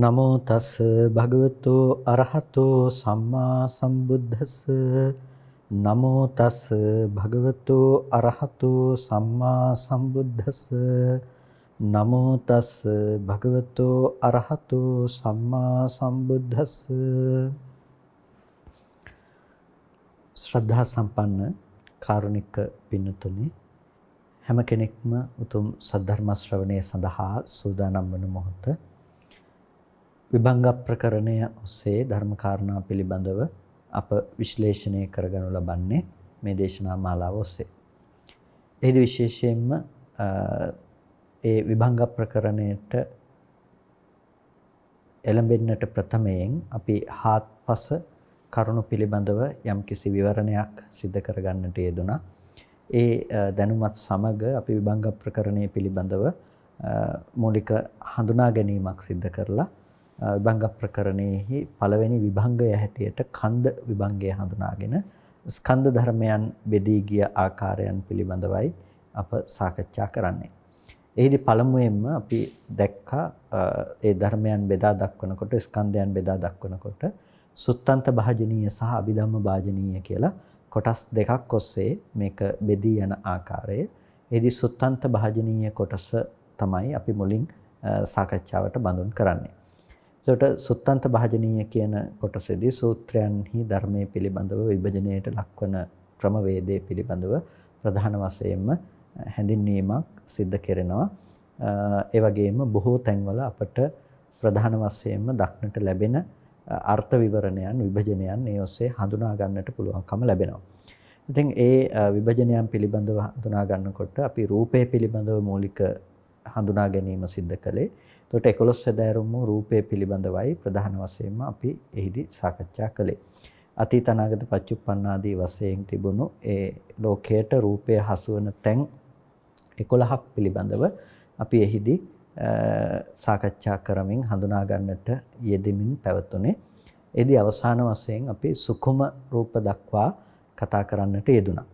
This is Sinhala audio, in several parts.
නමෝ තස් භගවතු අරහතෝ සම්මා සම්බුද්දස්ස. නමෝ තස් භගවතු අරහතෝ සම්මා සම්බුද්දස්ස. නමෝ තස් භගවතු අරහතෝ සම්මා සම්බුද්දස්ස. ශ්‍රද්ධා සම්පන්න කාරුණික පින්තුනි, හැම කෙනෙක්ම උතුම් සද්ධර්ම ශ්‍රවණය සඳහා සූදානම් වන මොහොත විභංග ප්‍රකරණය ඔස්සේ ධර්ම කාරණා පිළිබඳව අප විශ්ලේෂණය කරගනු ලබන්නේ මේ දේශනා මාලාව ඔස්සේ. එහිදී විශේෂයෙන්ම ඒ විභංග ප්‍රකරණයට එළඹෙන්නට ප්‍රථමයෙන් අපි හාත්පස කරුණු පිළිබඳව යම්කිසි විවරණයක් සිදු කරගන්නට යෙදුණා. ඒ දැනුමත් සමග අපි විභංග ප්‍රකරණය පිළිබඳව මූලික හඳුනා ගැනීමක් සිදු කරලා විභංග ප්‍රකරණයෙහි පළවෙනි විභංගය හැටියට කන්ද විභංගය හඳුනාගෙන ස්කන්ධ ධර්මයන් බෙදී ගිය ආකාරයන් පිළිබඳවයි අප සාකච්ඡා කරන්නේ. එහිදී පළමුවෙන්ම අපි දැක්කා ඒ ධර්මයන් බෙදා දක්වනකොට ස්කන්ධයන් බෙදා දක්වනකොට සුත්තන්ත භාජනීය සහ අභිධම්ම භාජනීය කියලා කොටස් දෙකක් ඔස්සේ මේක බෙදී යන ආකාරය. එහිදී සුත්තන්ත භාජනීය කොටස තමයි අපි මුලින් සාකච්ඡාවට බඳුන් කරන්නේ. එතකොට සුත්තන්ත භාජනීය කියන කොටසේදී සූත්‍රයන්හි ධර්මයේ පිළිබඳව විභජනයට ලක්වන ක්‍රමවේදයේ පිළිබඳව ප්‍රධාන වශයෙන්ම හැඳින්වීමක් සිද්ධ කරනවා. ඒ වගේම බොහෝ තැන්වල අපට ප්‍රධාන වශයෙන්ම දක්නට ලැබෙන අර්ථ විවරණයන් විභජනයන් ඒ ඔස්සේ හඳුනා ගන්නට පුළුවන්කම ලැබෙනවා. ඉතින් ඒ විභජනයන් පිළිබඳව හඳුනා ගන්නකොට අපි රූපය පිළිබඳව මූලික හඳුනා ගැනීම සිද්ධ කළේ. එතකොට 11 සැදෑරුම් රූපය පිළිබඳවයි ප්‍රධාන වශයෙන්ම අපි එහිදී සාකච්ඡා කළේ. අතීත අනාගත පච්චුප්පන්න ආදී වශයෙන් තිබුණු ඒ ලෝකයට රූපය හසුවන තැන් 11ක් පිළිබඳව අපි එහිදී සාකච්ඡා කරමින් හඳුනා ගන්නට යෙදෙමින් පැවතුනේ. එහිදී අවසාන වශයෙන් අපි සුකුම රූප දක්වා කතා කරන්නට යෙදුණා.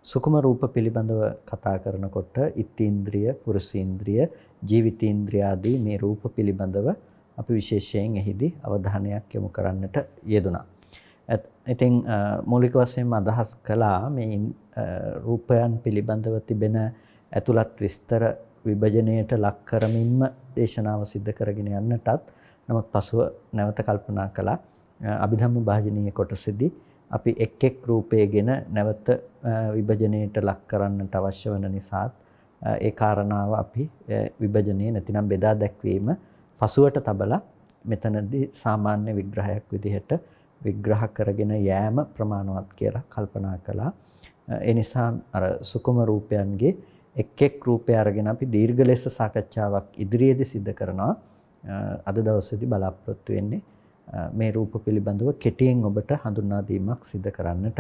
සුකුම රූප පිළිබඳව කතා කරනකොට ඉත්තීන්ද්‍රිය, පුරුෂීන්ද්‍රිය, ජීවිතීන්ද්‍රිය ආදී මේ රූප පිළිබඳව අපි විශේෂයෙන් එහිදී අවධානයක් යොමු කරන්නට යෙදුණා. ඉතින් මූලික වශයෙන්ම අදහස් කළා මේ රූපයන් පිළිබඳව තිබෙන ඇතුළත් විස්තර විභජනයට ලක් කරමින්ම දේශනාව සිද්ධ කරගෙන යන්නටත්, නමුත් පසුව නැවත කල්පනා කළා අභිධම්ම භාජනීය කොටසේදී අපි එක් එක් රූපයගෙන නැවත විභජනයට ලක් කරන්නට අවශ්‍ය වන නිසාත් ඒ කාරණාව අපි විභජනයේ නැතිනම් බෙදා දැක්වීම පසුවට තබලා මෙතනදී සාමාන්‍ය විග්‍රහයක් විදිහට විග්‍රහ කරගෙන යෑම ප්‍රමාණවත් කියලා කල්පනා කළා. ඒ නිසා අර සුකුම රූපයන්ගේ එක් එක් රූපය අරගෙන අපි දීර්ඝ ලෙස සාකච්ඡාවක් ඉදිරියේදී සිදු කරනවා. අද දවසේදී බලාපොරොත්තු වෙන්නේ මේ රූප පිළිබඳව කෙටියෙන් ඔබට හඳුන්වා දීමක් සිදු කරන්නට.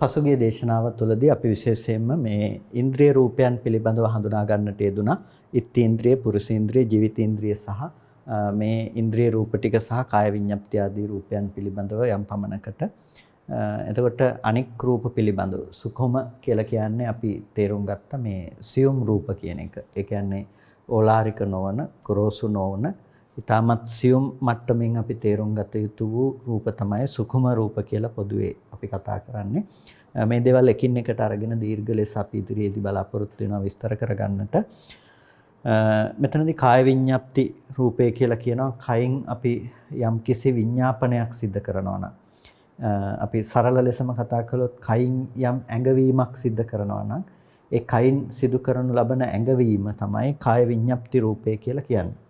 පසුගිය දේශනාව තුළදී අපි විශේෂයෙන්ම මේ ඉන්ද්‍රිය රූපයන් පිළිබඳව හඳුනා ගන්නට යෙදුණා. ඉත්තීන්ද්‍රිය, පුරුෂීන්ද්‍රිය, ජීවිතීන්ද්‍රිය සහ මේ ඉන්ද්‍රිය රූප ටික සහ කාය විඤ්ඤාප්ති ආදී රූපයන් පිළිබඳව යම් පමණකට. එතකොට අනික් රූප පිළිබඳව සුඛම කියලා කියන්නේ අපි තේරුම් ගත්ත මේ සියුම් රූප කියන එක. ඒ කියන්නේ ඕලාරික නොවන, ගොරෝසු නොවන, ඊටමත් සියුම් මට්ටමින් අපි තේරුම් ගත යුතු වූ රූප තමයි සුඛම රූප කියලා පොදුවේ අපි කතා කරන්නේ. මේ දේවල් එකින් එකට අරගෙන දීර්ඝ ලෙස අපි ඉදිරියේදී බලාපොරොත්තු වෙනවා විස්තර කරගන්නට. මෙතනදී කාය විඤ්ඤාප්ති රූපය කියලා කියනවා කයින් අපි යම් කිසි විඤ්ඤාපනයක් සිද්ධ කරනවා නම්, අපි සරල ලෙසම කතා කළොත් කයින් යම් ඇඟවීමක් සිද්ධ කරනවා නම් ඒ කයින් සිදු කරනු ලබන ඇඟවීම තමයි කාය විඤ්ඤාප්ති රූපය කියලා කියන්නේ.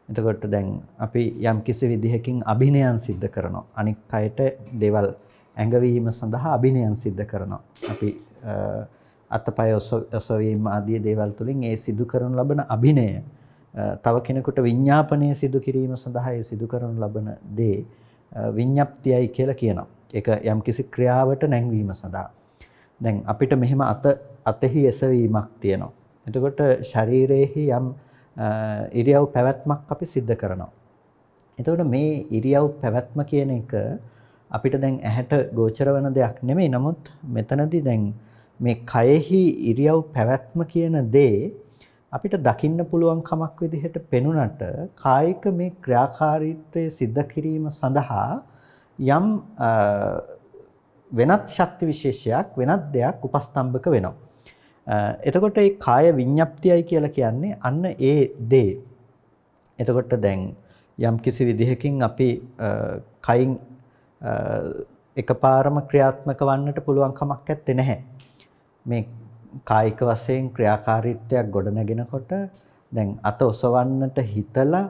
එතකොට දැන් අපි යම් කිසි විදිහකින් අභිනයන් සිද්ධ කරනවා. අනික් කයට දේවල් ඇඟවීම සඳහා අභිනයන් සිද්ධ කරනවා. අපි අතපය ඔසවීම ආදී දේවල් තුලින් ඒ සිදු කරනු ලබන අභිනය තව කෙනෙකුට විඤ්ඤාපනය සිදු කිරීම සඳහා ඒ සිදු කරනු ලබන දේ විඤ්ඤාප්තියයි කියලා කියනවා. ඒක යම්කිසි ක්‍රියාවට නැංවීම සඳහා. දැන් අපිට මෙහෙම අතෙහි එසවීමක් තියෙනවා. එතකොට ශරීරයේහි යම් ඉරියව් පැවැත්මක් අපි සිද්ධ කරනවා. එතකොට මේ ඉරියව් පැවැත්ම කියන එක අපිට දැන් ඇහැට ගෝචර වෙන දෙයක් නෙමෙයි. නමුත් මෙතනදී දැන් මේ කයෙහි ඉරියව් පැවැත්ම කියන දේ අපිට දකින්න පුළුවන් කමක් විදිහට පෙනුනට කායික මේ ක්‍රියාකාරීත්වය සිද්ධ කිරීම සඳහා යම් වෙනත් ශක්ති විශේෂයක් වෙනත් දෙයක් උපස්තම්භක වෙනවා. එතකොට මේ කාය විඤ්ඤාප්තියයි කියලා කියන්නේ අන්න ඒ දේ. එතකොට දැන් යම් කිසි විදිහකින් අපි කයින් එකපාරම ක්‍රියාත්මක වන්නට පුළුවන් කමක් නැත්තේ නැහැ. මේ කායික වශයෙන් ක්‍රියාකාරීත්වයක් ගොඩනගෙනකොට දැන් අත ඔසවන්නට හිතලා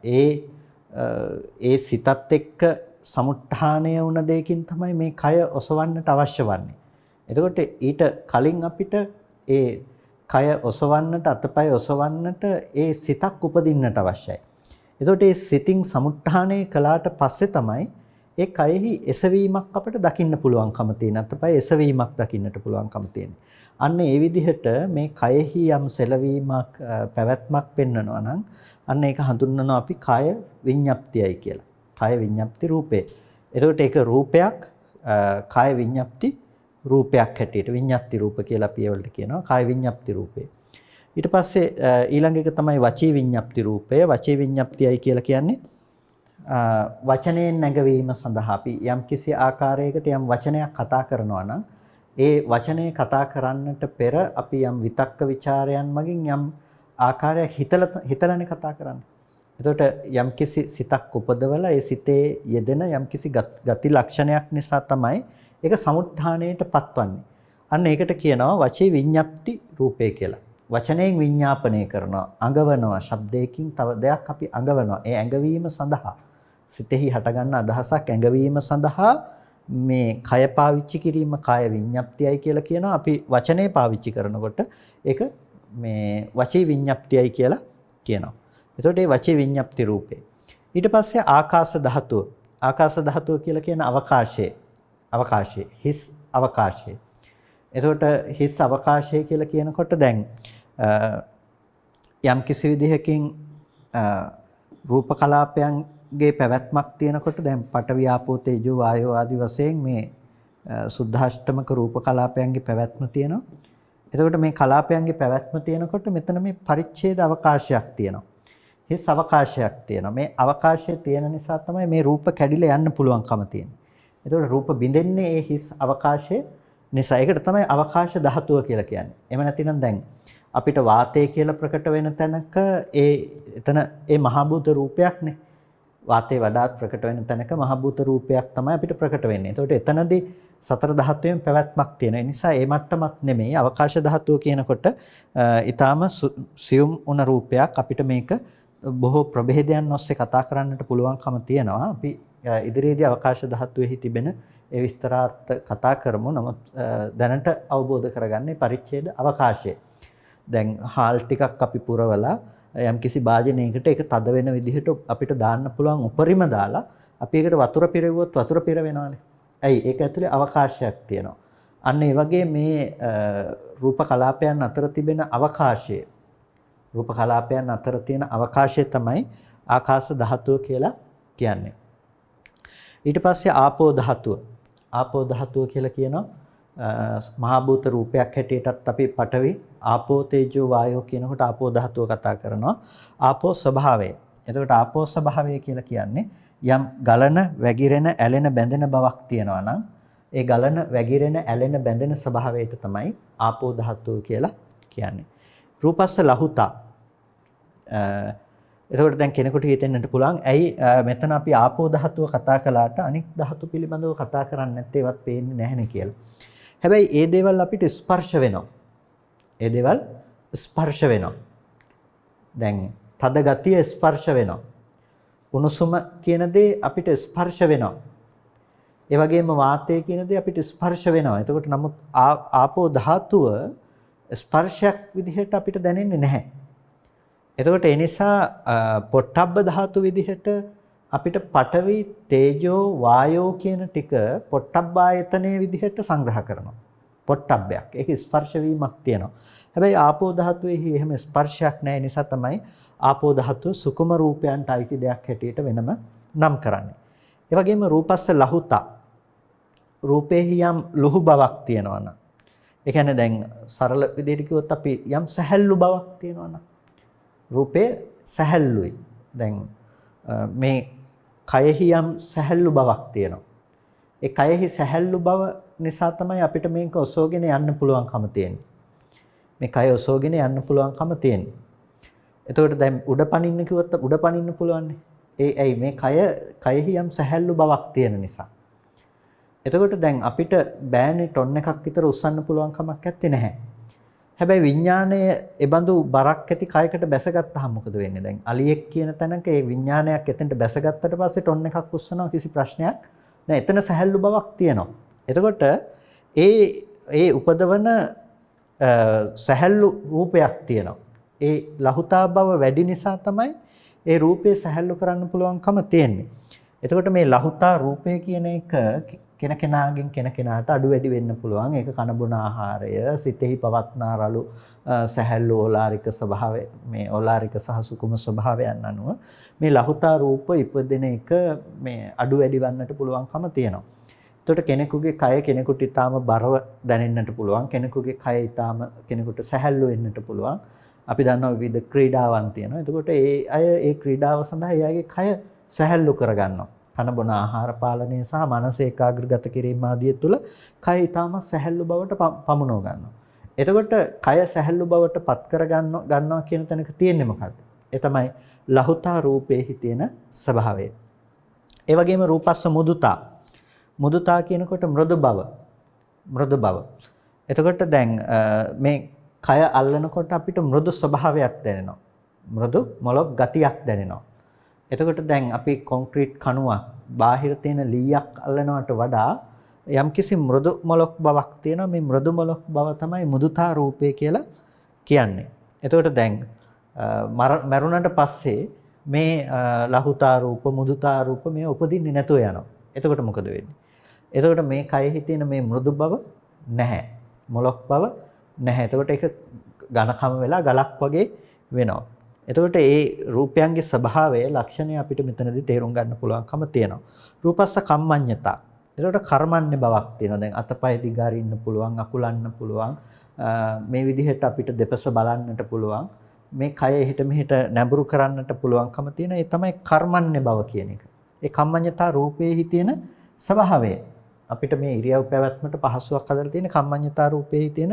ඒ සිතත් එක්ක සමුත්ථානය වුණ දෙයකින් තමයි මේ කය ඔසවන්නට අවශ්‍ය වන්නේ. එතකොට ඊට කලින් අපිට ඒ කය ඔසවන්නට අතපය ඔසවන්නට ඒ සිතක් උපදින්නට අවශ්‍යයි. එතකොට ඒ සිතින් සමුත්ථානය කළාට පස්සේ තමයි ඒ කයෙහි එසවීමක් අපිට දකින්න පුළුවන්කම තියෙන. අතපය එසවීමක් දකින්නට පුළුවන්කම තියෙන. අන්න ඒ විදිහට මේ කයෙහි යම් සෙලවීමක් පැවැත්මක් පෙන්වනවා නම් අන්න ඒක හඳුන්වනවා අපි කාය විඤ්ඤාප්තියයි කියලා. කාය විඤ්ඤාප්ති රූපේ. එතකොට ඒක රූපයක් කාය විඤ්ඤාප්ති රූපයක් හැටියට විඤ්ඤාප්ති රූප කියලා අපි ඒවලට කියනවා කාය විඤ්ඤාප්ති රූපේ. ඊට පස්සේ ඊළඟ එක තමයි වචී විඤ්ඤාප්ති රූපය. වචී විඤ්ඤාප්තියයි කියලා කියන්නේ වචනයෙන් නැගවීම සඳහා අපි යම් කිසි ආකාරයකට යම් වචනයක් කතා කරනවා නම් ඒ වචනේ කතා කරන්නට පෙර අපි යම් විතක්ක ਵਿਚාරයන් මගින් යම් ආකාරයක් හිතලානේ කතා කරන්නේ. එතකොට යම් කිසි සිතක් උපදවලා ඒ සිතේ යෙදෙන යම් කිසි ගති ලක්ෂණයක් නිසා තමයි ඒක සමුත්ථානයට පත්වන්නේ. අන්න ඒකට කියනවා වචී විඤ්ඤාප්ති රූපේ කියලා. වචනයෙන් විඤ්ඤාපනය කරනවා, අඟවනවා, ශබ්දයකින් තව දෙයක් අපි අඟවනවා. ඒ ඇඟවීම සඳහා සිතෙහි හටගන්න අදහසක් ඇඟවීම සඳහා මේ කය පාවිච්චි කිරීම කාය විඤ්ඤාප්තියයි කියලා කියනවා. අපි වචනේ පාවිච්චි කරනකොට ඒක මේ වචී විඤ්ඤාප්තියයි කියලා කියනවා. එතකොට මේ වචී විඤ්ඤාප්ති රූපේ. ඊට පස්සේ ආකාශ ධාතුව. ආකාශ ධාතුව කියලා කියන අවකාශයේ හිස් අවකාශයේ. එතකොට හිස් අවකාශය කියලා කියනකොට දැන් යම් කිසි විදිහකින් රූප කලාපයන්ගේ පැවැත්මක් තියෙනකොට දැන් පඨවි ආපෝ තේජෝ වායෝ ආදි වශයෙන් මේ සුද්ධාෂ්ටමක රූප කලාපයන්ගේ පැවැත්ම තියෙනවා. එතකොට මේ කලාපයන්ගේ පැවැත්ම තියෙනකොට මෙතන මේ පරිච්ඡේද අවකාශයක් තියෙනවා. හිස් අවකාශයක් තියෙනවා. මේ අවකාශය තියෙන නිසා තමයි මේ රූප කැඩිලා යන්න පුළුවන්කම තියෙන්නේ. එතකොට රූප බිඳෙන්නේ ඒ හිස් අවකාශයේ නිසා. ඒකට තමයි අවකාශ ධාතුව කියලා කියන්නේ. එහෙම නැතිනම් දැන් අපිට වාතය කියලා ප්‍රකට වෙන තැනක එතන මහ භූත රූපයක්නේ. වාතේ වඩාත් ප්‍රකට වෙන තැනක මහ භූත රූපයක් තමයි අපිට ප්‍රකට වෙන්නේ. එතකොට එතනදී සතර ධාතුවෙන් පැවැත්මක් තියෙන. ඒ නිසා ඒ මට්ටමක් නෙමෙයි අවකාශ ධාතුව කියනකොට ඊටාම සියුම් උන රූපයක් අපිට මේක බොහෝ ප්‍රභේදයන් ඔස්සේ කතා කරන්නට පුළුවන්කම තියෙනවා. අපි ඉදිරියේදී අවකාශ ධාතුවේහි තිබෙන ඒ විස්තරාර්ථ කතා කරමු. නමුත් දැනට අවබෝධ කරගන්නේ පරිච්ඡේද අවකාශය. දැන් හාල් ටිකක් අපි පුරවලා යම්කිසි භාජනයකට ඒක තද වෙන විදිහට අපිට දාන්න පුළුවන් උපරිම දාලා අපි ඒකට වතුර පිරෙවුවොත් වතුර පිර වෙනවානේ. ඇයි? ඒක ඇතුලේ අවකාශයක් තියෙනවා. අන්න ඒ වගේ මේ රූප කලාපයන් අතර තිබෙන අවකාශය රූප කලාපයන් අතර තියෙන අවකාශය තමයි ආකාශ ධාතුව කියලා කියන්නේ. ඊට පස්සේ ආපෝ ධාතුව. ආපෝ ධාතුව කියලා කියනවා මහා භූත රූපයක් හැටියටත් අපි පඨවි ආපෝ තේජෝ වායෝ කියනකොට ආපෝ ධාතුව කතා කරනවා. ආපෝ ස්වභාවය. එතකොට ආපෝ ස්වභාවය කියලා කියන්නේ යම් ගලන, වැగిරෙන, ඇලෙන, බැඳෙන බවක් තියෙනවා නම් ඒ ගලන, වැగిරෙන, ඇලෙන, බැඳෙන ස්වභාවයට තමයි ආපෝ ධාතුව කියලා කියන්නේ. රූපස්ස ලහුතා. එතකොට දැන් කෙනෙකුට හිතෙන්නට පුළුවන් ඇයි මෙතන අපි ආපෝ ධාතුව කතා කළාට අනික් ධාතු පිළිබඳව කතා කරන්නේ නැත්තේ ඒවත් පේන්නේ නැහැනේ කියලා. හැබැයි ඒ දේවල් අපිට ස්පර්ශ වෙනවා. ඒ දේවල් ස්පර්ශ වෙනවා. දැන් තද ගතිය ස්පර්ශ වෙනවා. උණුසුම කියන දේ අපිට ස්පර්ශ වෙනවා. ඒ වගේම වාතය කියන දේ අපිට ස්පර්ශ වෙනවා. එතකොට නමුත් ආපෝ ධාතුව ස්පර්ශයක් විදිහට අපිට දැනෙන්නේ නැහැ. එතකොට ඒ නිසා පොට්ටබ්බ ධාතු විදිහට අපිට පඨවි තේජෝ වායෝ කියන ටික පොට්ටබ්බායතනයේ විදිහට සංග්‍රහ කරනවා. පොට්ටබ්බයක්. ඒක ස්පර්ශ වීමක් තියෙනවා. හැබැයි ආපෝ ධාතුවේහි එහෙම ස්පර්ශයක් නැහැ. නිසා තමයි ආපෝ ධාතුව සුකුම රූපයන්ට අයිති දෙයක් හැටියට වෙනම නම් කරන්නේ. ඒ වගේම රූපස්ස ලහුතා. රූපේහි යම් ලුහු බවක් තියෙනවා නම් ඒ කියන්නේ දැන් සරල විදිහට කිව්වොත් අපි යම් සැහැල්ලු බවක් තියෙනවා නම් රූපේ සැහැල්ලුයි. දැන් මේ කයෙහි යම් සැහැල්ලු බවක් තියෙනවා. ඒ කයෙහි සැහැල්ලු බව නිසා තමයි අපිට මේක ඔසවගෙන යන්න පුළුවන්කම තියෙන්නේ. මේ කය ඔසවගෙන යන්න පුළුවන්කම තියෙන්නේ. එතකොට දැන් උඩ පනින්න කිව්වොත් උඩ පනින්න පුළුවන්. ඇයි මේ කයෙහි යම් සැහැල්ලු බවක් තියෙන නිසා. එතකොට දැන් අපිට බෑනේ ටොන් එකක් විතර උස්සන්න පුළුවන් කමක් නැත්තේ නැහැ. හැබැයි විඥාණය එබඳු බරක් ඇති කයකට බැසගත්තාම මොකද වෙන්නේ? දැන් අලියෙක් කියන තැනක ඒ විඥානයක් එතනට බැසගත්තට පස්සේ ටොන් එකක් උස්සනවා කිසි ප්‍රශ්නයක් නෑ. එතන සැහැල්ලු බවක් තියෙනවා. එතකොට ඒ උපදවන සැහැල්ලු රූපයක් තියෙනවා. ඒ ලහුතා බව වැඩි නිසා තමයි ඒ රූපේ සැහැල්ලු කරන්න පුළුවන්කම තියෙන්නේ. එතකොට මේ ලහුතා රූපය කියන එක කෙනකෙනාගෙන් කෙනකෙනාට අඩු වැඩි වෙන්න පුළුවන්. ඒක කන බොන ආහාරය, සිතෙහි පවත්නා රළු සැහැල්ලු ඕලාරික ස්වභාවය, මේ ඕලාරික සහ සුකුම ස්වභාවයන් අනුව මේ ලහුතා රූප ඉපදෙන එක මේ අඩු වැඩි වන්නට පුළුවන්කම තියෙනවා. එතකොට කෙනෙකුගේ කය කෙනෙකුට ඊටාම බරව දැනෙන්නට පුළුවන්. කෙනෙකුගේ කය ඊටාම කෙනෙකුට සැහැල්ලු වෙන්නට පුළුවන්. අපි දන්නවා විවිධ ක්‍රීඩාවන් තියෙනවා. එතකොට ඒ අය ඒ ක්‍රීඩාව සඳහා එයාගේ කය සැහැල්ලු කරගන්නවා. කන බොන ආහාර පාලනය සහ මනස ඒකාග්‍රගත කිරීම ආදිය තුළ කය ඊටාම සැහැල්ලු බවට පමුණව ගන්නවා. එතකොට කය සැහැල්ලු බවට පත් කර ගන්නවා කියන තැනක තියෙන්නේ මොකද්ද? ඒ තමයි ලහුතා රූපේහි තියෙන ස්වභාවය. ඒ වගේම රූපස්ස මුදුතා. මුදුතා කියනකොට මෘදු බව. මෘදු බව. එතකොට දැන් මේ කය අල්ලනකොට අපිට මෘදු ස්වභාවයක් දැනෙනවා. මෘදු මොලොක් ගතියක් දැනෙනවා. එතකොට දැන් අපි කොන්ක්‍රීට් කණුවක් බාහිර තියෙන ලීයක් අල්ලනවට වඩා යම්කිසි මෘදු මොලොක් බවක් තියෙනවා. මේ මෘදු මොලොක් බව තමයි මුදුතා රූපය කියලා කියන්නේ. එතකොට දැන් මරුණට පස්සේ මේ ලහුතා රූප මුදුතා රූප මේ උපදින්නේ නැතුව යනවා. එතකොට මොකද වෙන්නේ? එතකොට මේ කයෙහි තියෙන මේ මෘදු බව නැහැ. මොලොක් බව නැහැ. එතකොට ඒක ඝනකම වෙලා ගලක් වගේ වෙනවා. එතකොට ඒ රූපයන්ගේ ස්වභාවය ලක්ෂණය අපිට මෙතනදී තේරුම් ගන්න පුළුවන්කම තියෙනවා. රූපස්ස කම්මඤ්ඤතා. එතකොට කර්මන්නේ බවක් තියෙනවා. දැන් අතපය දිගාරින්න පුළුවන්, අකුලන්න පුළුවන්. මේ විදිහට අපිට දෙපස බලන්නට පුළුවන්. මේ කය එහෙට මෙහෙට නැඹුරු කරන්නට පුළුවන්කම තියෙන ඒ තමයි කර්මන්නේ බව කියන එක. ඒ කම්මඤ්ඤතා රූපේහි තියෙන ස්වභාවය. අපිට මේ ඉරියව් පැවැත්මට පහසුවක් හදලා තියෙන කම්මඤ්ඤතා රූපේහි තියෙන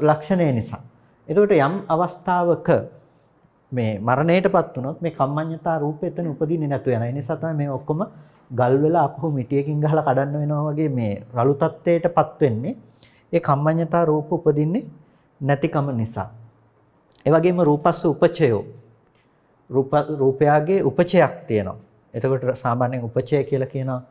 ලක්ෂණය නිසා. එතකොට යම් අවස්ථාවක මේ මරණයටපත් වුණොත් මේ කම්මඤ්ඤතා රූපය එතන උපදින්නේ නැතු වෙනවා. ඒ නිසා තමයි මේ ඔක්කොම ගල් වෙලා අපහු මිටියකින් ගහලා කඩන්න වෙනවා වගේ මේ රළු තත්ත්වයටපත් වෙන්නේ. ඒ කම්මඤ්ඤතා රූප උපදින්නේ නැතිකම නිසා. ඒ වගේම රූපස්ස උපචයෝ. රූපයාගේ උපචයක් තියෙනවා. එතකොට සාමාන්‍යයෙන් උපචය කියලා කියනවා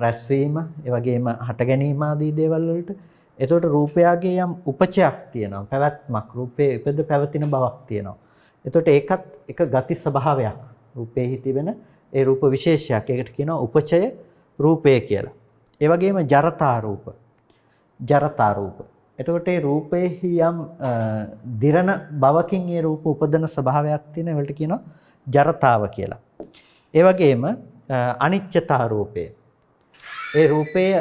රැස්වීම, ඒ වගේම හට ගැනීම ආදී දේවල් වලට. එතකොට රූපයාගේ යම් උපචයක් තියෙනවා. පැවැත්මක්, රූපයේ ඉපද පැවතින බවක් තියෙනවා. එතකොට ඒකත් එක ගති ස්වභාවයක්. රූපේහි තිබෙන ඒ රූප විශේෂයක්. ඒකට කියනවා උපචය රූපය කියලා. ඒ වගේම ජරතා රූප. ජරතා රූප. එතකොට ඒ රූපේහි යම් දිරණ බවකින් ඒ රූප උපදන ස්වභාවයක් තියෙන ඒවලට කියනවා ජරතාව කියලා. ඒ වගේම අනිත්‍යතා රූපය. ඒ රූපයේ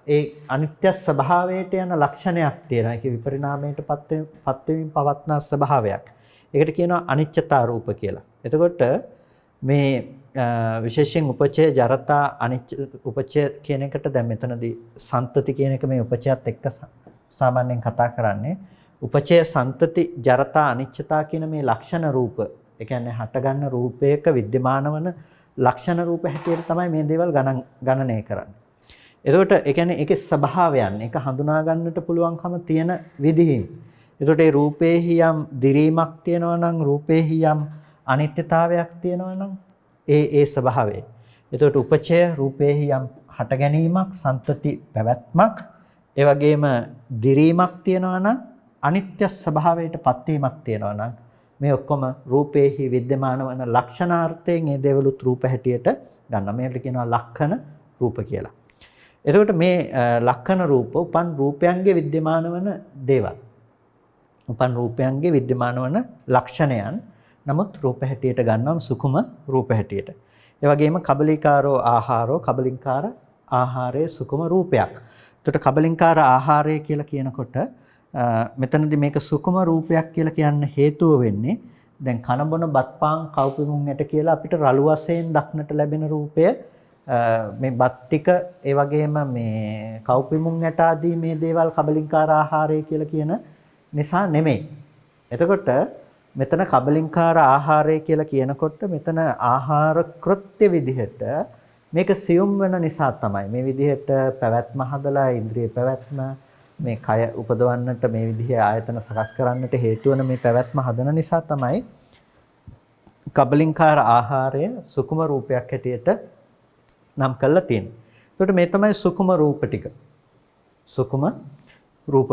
ඒ අනිත්‍ය ස්වභාවයට යන ලක්ෂණයක් තියෙනවා. ඒක විපරිණාමයට පත් වෙමින් පවත්නා ස්වභාවයක්. ඒකට කියනවා අනිත්‍යතා රූප කියලා. එතකොට මේ විශේෂයෙන් උපචය ජරතා අනිත්‍ය උපචය කියන එකට දැන් මෙතනදී සන්තති කියන එක මේ උපචයත් එක්ක සාමාන්‍යයෙන් කතා කරන්නේ. උපචය සන්තති ජරතා අනිත්‍යතා කියන මේ ලක්ෂණ රූප. ඒ කියන්නේ හටගන්න රූපයක विद्यमान වන ලක්ෂණ රූප හැටියට තමයි මේ දේවල් ගණනය කරන්නේ. එතකොට ඒ කියන්නේ ඒකේ ස්වභාවයන් ඒක හඳුනා ගන්නට පුළුවන්කම තියෙන විදිහින්. එතකොට ඒ රූපේහි යම් දිරීමක් තියෙනවා නම් රූපේහි යම් අනිත්‍යතාවයක් තියෙනවා නම් ඒ ස්වභාවය. එතකොට උපචය රූපේහි යම් හට ගැනීමක්, සන්තති පැවැත්මක්, ඒ වගේම දිරීමක් තියෙනවා නම් අනිත්‍ය ස්වභාවයටපත් වීමක් තියෙනවා නම් මේ ඔක්කොම රූපේහි विद्यमान වන ලක්ෂණාර්ථයෙන් මේ දේවලුත් රූප හැටියට ගන්නවා. මේකට කියනවා ලක්ෂණ රූප කියලා. එතකොට මේ ලක්ෂණ රූප උපන් රූපයන්ගේ विद्यमान වන දේවල්. උපන් රූපයන්ගේ विद्यमान වන ලක්ෂණයන්. නමුත් රූප හැටියට ගන්නවම සුකුම රූප හැටියට. ඒ වගේම කබලිකාරෝ ආහාරෝ කබලින්කාර ආහාරයේ සුකුම රූපයක්. එතකොට කබලින්කාර ආහාරය කියලා කියනකොට මෙතනදී මේක සුකුම රූපයක් කියලා කියන්න හේතුව වෙන්නේ දැන් කන බොන බත්පාන් කව්පිමුන් ඇට කියලා අපිට රළු වශයෙන් දක්නට ලැබෙන රූපය මේ බත් ටික ඒ වගේම මේ කව්පිමුන් ඇට ආදී මේ දේවල් කබලින්කාර ආහාරය කියලා කියන නිසා නෙමෙයි. එතකොට මෙතන කබලින්කාර ආහාරය කියලා කියනකොට මෙතන ආහාර කෘත්‍ය විදිහට මේක සියුම් වෙන නිසා තමයි මේ විදිහට පැවැත්ම හදලා ඉන්ද්‍රිය පැවැත්ම මේ කය උපදවන්නට මේ විදිහේ ආයතන සකස් කරන්නට හේතු වෙන මේ පැවැත්ම හදන නිසා තමයි කබලින්කාර ආහාරය සුකුම රූපයක් හැටියට නම් කරලා තියෙන්නේ. ඒකට මේ තමයි සුකුම රූප ටික. සුකුම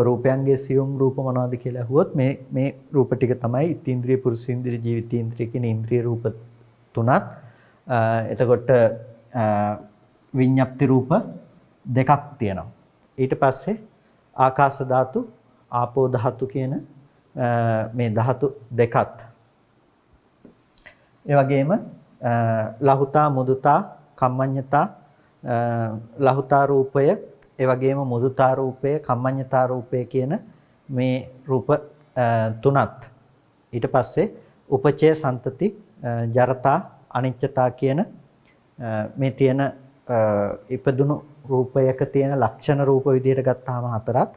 රූපයන්ගේ සියුම් රූප මොනවද කියලා අහුවොත් මේ රූප ටික තමයි ඉන්ද්‍රිය පුරුෂේන්ද්‍රිය ජීවිතේන්ද්‍රිය කියන ඉන්ද්‍රිය රූප තුනක්. එතකොට විඤ්ඤාප්ති රූප දෙකක් තියෙනවා. ඊට පස්සේ ආකාශ ධාතු, ආපෝ ධාතු කියන මේ ධාතු දෙකත්. ඒ වගේම ලහුතා, මුදුතා, කම්මඤ්ඤතා, ලහුතා රූපය, ඒ වගේම මුදුතා රූපය, කම්මඤ්ඤතා රූපය කියන මේ රූප තුනත්. ඊට පස්සේ උපචය, සන්තති, ජරතා, අනිච්චතා කියන මේ තියෙන ඉපදුණු රූපයක තියෙන ලක්ෂණ රූප විදිහට ගත්තාම හතරක්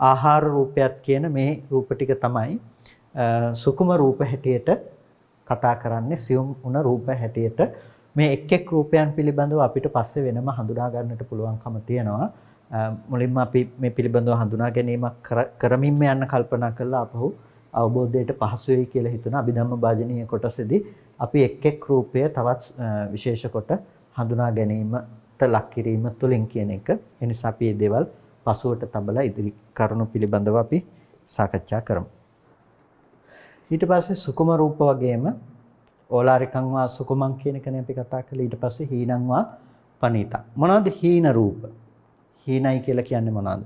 ආහාර රූපයත් කියන මේ රූප ටික තමයි සුකුම රූප හැටියට කතා කරන්නේ. සියුම් වුණ රූප හැටියට මේ එක් එක් රූපයන් පිළිබඳව අපිට පස්සේ වෙනම හඳුනා ගන්නට පුළුවන්කම තියෙනවා. මුලින්ම අපි මේ පිළිබඳව හඳුනා ගැනීමක් කරමින්ම යන්න කල්පනා කළා අපහු අවබෝධයට පහසු වෙයි කියලා හිතුණා. අභිධම්ම භාජනීය කොටසේදී අපි එක් එක් රූපය තවත් විශේෂ කොට හඳුනා ගැනීමට ලක් කිරීම තුළින් කියන එක. ඒ නිසා අපි මේ දේවල් පසුවට තබලා ඉදිරි කරුණු පිළිබඳව අපි සාකච්ඡා කරමු. ඊට පස්සේ සුකුම රූප වගේම ඕලාරිකං වා සුකුමං කියන එකනේ අපි කතා කළේ. ඊට පස්සේ හීනං වා පනීතං. මොනවද හීන රූප? හීනයි කියලා කියන්නේ මොනවද?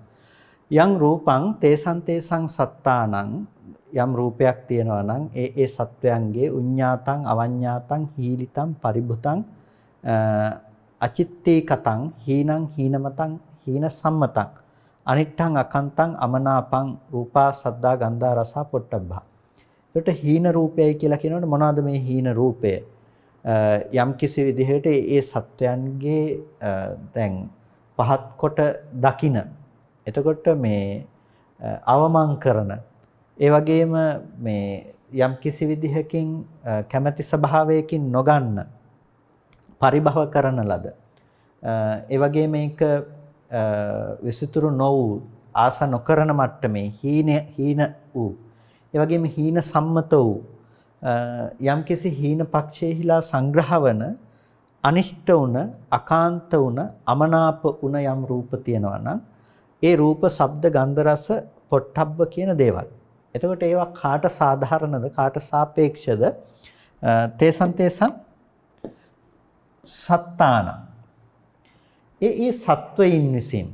යම් රූපං තේසං සත්තානං යම් රූපයක් තියෙනවා නම් ඒ සත්වයන්ගේ උඤ්ඤාතං අවඤ්ඤාතං හීලිතං පරිභුතං අචිත්තේ කතං හීනං හීනමතං හීන සම්මතං අනිට්ඨං අකන්තං අමනාපං රූපා සද්දා ගන්ධා රසා පොට්ටබ්බා. ඒකට හීන රූපයයි කියලා කියනකොට මොනවද මේ හීන රූපය? යම් කිසි විදිහට ඒ සත්වයන්ගේ දැන් පහත් කොට දකින. එතකොට මේ අවමං කරන ඒ වගේම මේ යම් කිසි විදිහකින් කැමැති ස්වභාවයකින් නොගන්න පරිභව කරන ලද ඒ වගේ මේක විසිතුරු නො වූ ආස නොකරන මට්ටමේ හීන වූ ඒ වගේම හීන සම්මත වූ යම් කිසි හීන පක්ෂයේහිලා සංග්‍රහ වන අනිෂ්ට වුණ අකාන්ත වුණ අමනාප වුණ යම් රූප තියෙනවා නම් ඒ රූප ශබ්ද ගන්ධ රස පොට්ටබ්බ කියන දේවල්. එතකොට ඒවා කාට සාධාරණද කාට සාපේක්ෂද? තේසං සත්තාන. ඒ සත්වයින් විසින්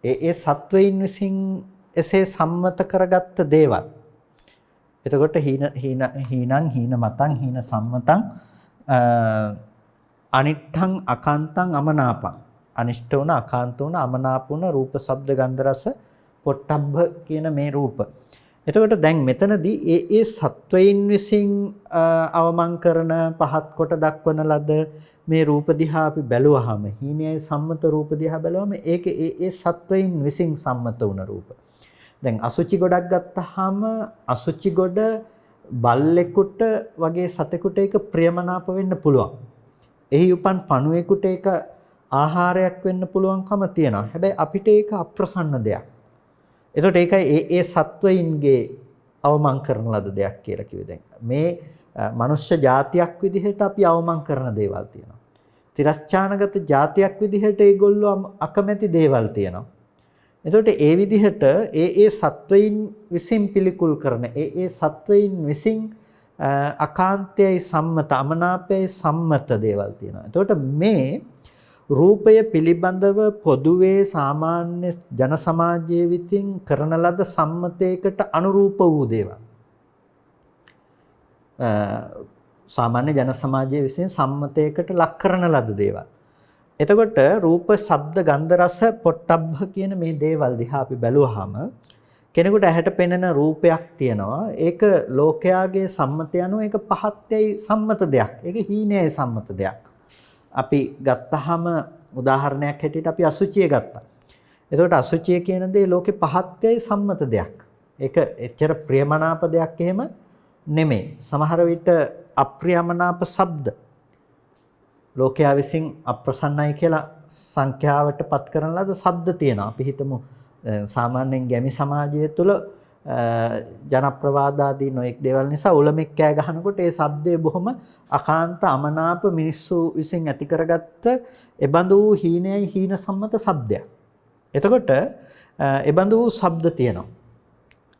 ඒ සත්වයින් විසින් එසේ සම්මත කරගත්ත දේවල්. එතකොට හීනං හීන මතං හීන සම්මතං අනිට්ඨං අකාන්තං අමනාපං අනිෂ්ඨ වුණ අකාන්ත වුණ අමනාප වුණ රූප ශබ්ද ගන්ධ රස පොට්ටබ්බ කියන මේ රූප. එතකොට දැන් මෙතනදී ඒ සත්වයින් විසින් අවමං කරන පහත් කොට දක්වන ලද මේ රූප දිහා අපි බැලුවහම හීනයයි සම්මත රූප දිහා බැලුවම ඒක ඒ සත්වයින් විසින් සම්මත වුණ රූප. දැන් අසුචි ගොඩක් ගත්තාම අසුචි ගොඩ බල්ලෙකුට වගේ සතෙකුට ඒක ප්‍රියමනාප වෙන්න පුළුවන්. එහි උපන් පණුවෙකුට ඒක ආහාරයක් වෙන්න පුළුවන්කම තියෙනවා. හැබැයි අපිට ඒක අප්‍රසන්න දෙයක්. එතකොට ඒකයි ඒ සත්වයින්ගේ අවමං කරන ලද දෙයක් කියලා කිව්වේ. දැන් මේ මනුෂ්‍ය జాතියක් විදිහට අපි අවමං කරන දේවල් තියෙනවා. තිරස්චානගත జాතියක් විදිහට ඒගොල්ලෝ අකමැති දේවල් තියෙනවා. එතකොට ඒ විදිහට ඒ සත්වයින් විසින් පිළිකුල් කරන ඒ සත්වයින් විසින් අකාන්තයයි සම්මත අමනාපයයි සම්මත දේවල් තියෙනවා. එතකොට මේ රූපය පිළිබඳව පොදුවේ සාමාන්‍ය ජන සමාජයේ විසින් කරන ලද සම්මතයකට අනුරූප වූ දේවල්. සාමාන්‍ය ජන සමාජයේ විසින් සම්මතයකට ලක් කරන ලද දේවල්. එතකොට රූප, ශබ්ද, ගන්ධ, රස, පොට්ටබ්බ කියන මේ දේවල් දිහා අපි බැලුවාම කෙනෙකුට ඇහැට පෙනෙන රූපයක් තියෙනවා. ඒක ලෝකයාගේ සම්මතය අනුව ඒක පහත්යයි සම්මත දෙයක්. ඒක හීනයයි සම්මත දෙයක්. අපි ගත්තාම උදාහරණයක් හැටියට අපි අසුචිය ගත්තා. එතකොට අසුචිය කියන දේ ලෝකේ පහත්යයි සම්මත දෙයක්. ඒක එච්චර ප්‍රියමනාප දෙයක් එහෙම නෙමෙයි. සමහර විට අප්‍රියමනාප ශබ්ද ලෝකයා විසින් අප්‍රසන්නයි කියලා සංඛ්‍යාවට පත් කරන ලද ශබ්ද තියෙනවා. අපි හිතමු සාමාන්‍යයෙන් ගැමි සමාජය තුළ ජනප්‍රවාද ආදී නොඑක් දේවල් නිසා උලමෙක් කෑ ගහනකොට ඒ ශබ්දය බොහොම අකාන්ත අමනාප මිනිස්සු විසින් ඇති කරගත්ත එබඳු හීනයයි හීන සම්මත ශබ්දයක්. එතකොට එබඳු ශබ්ද තියෙනවා.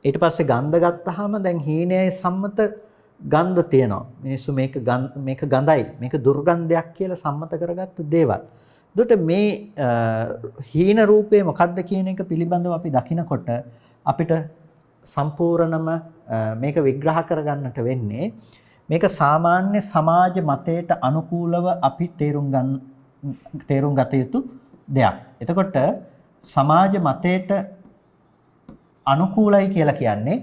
ඊට පස්සේ ගන්ධ ගත්තාම දැන් හීනයයි සම්මත ගන්ධ තියෙනවා. මිනිස්සු මේක ගඳයි, මේක දුර්ගන්ධයක් කියලා සම්මත කරගත්ත දේවල්. එතකොට මේ හීන රූපේ මොකක්ද කියන එක පිළිබඳව අපි දකිනකොට අපිට සම්පූර්ණම මේක විග්‍රහ කරගන්නට වෙන්නේ මේක සාමාන්‍ය සමාජ මතයට අනුකූලව අපි තේරුම් ගත යුතු දෙයක්. එතකොට සමාජ මතයට අනුකූලයි කියලා කියන්නේ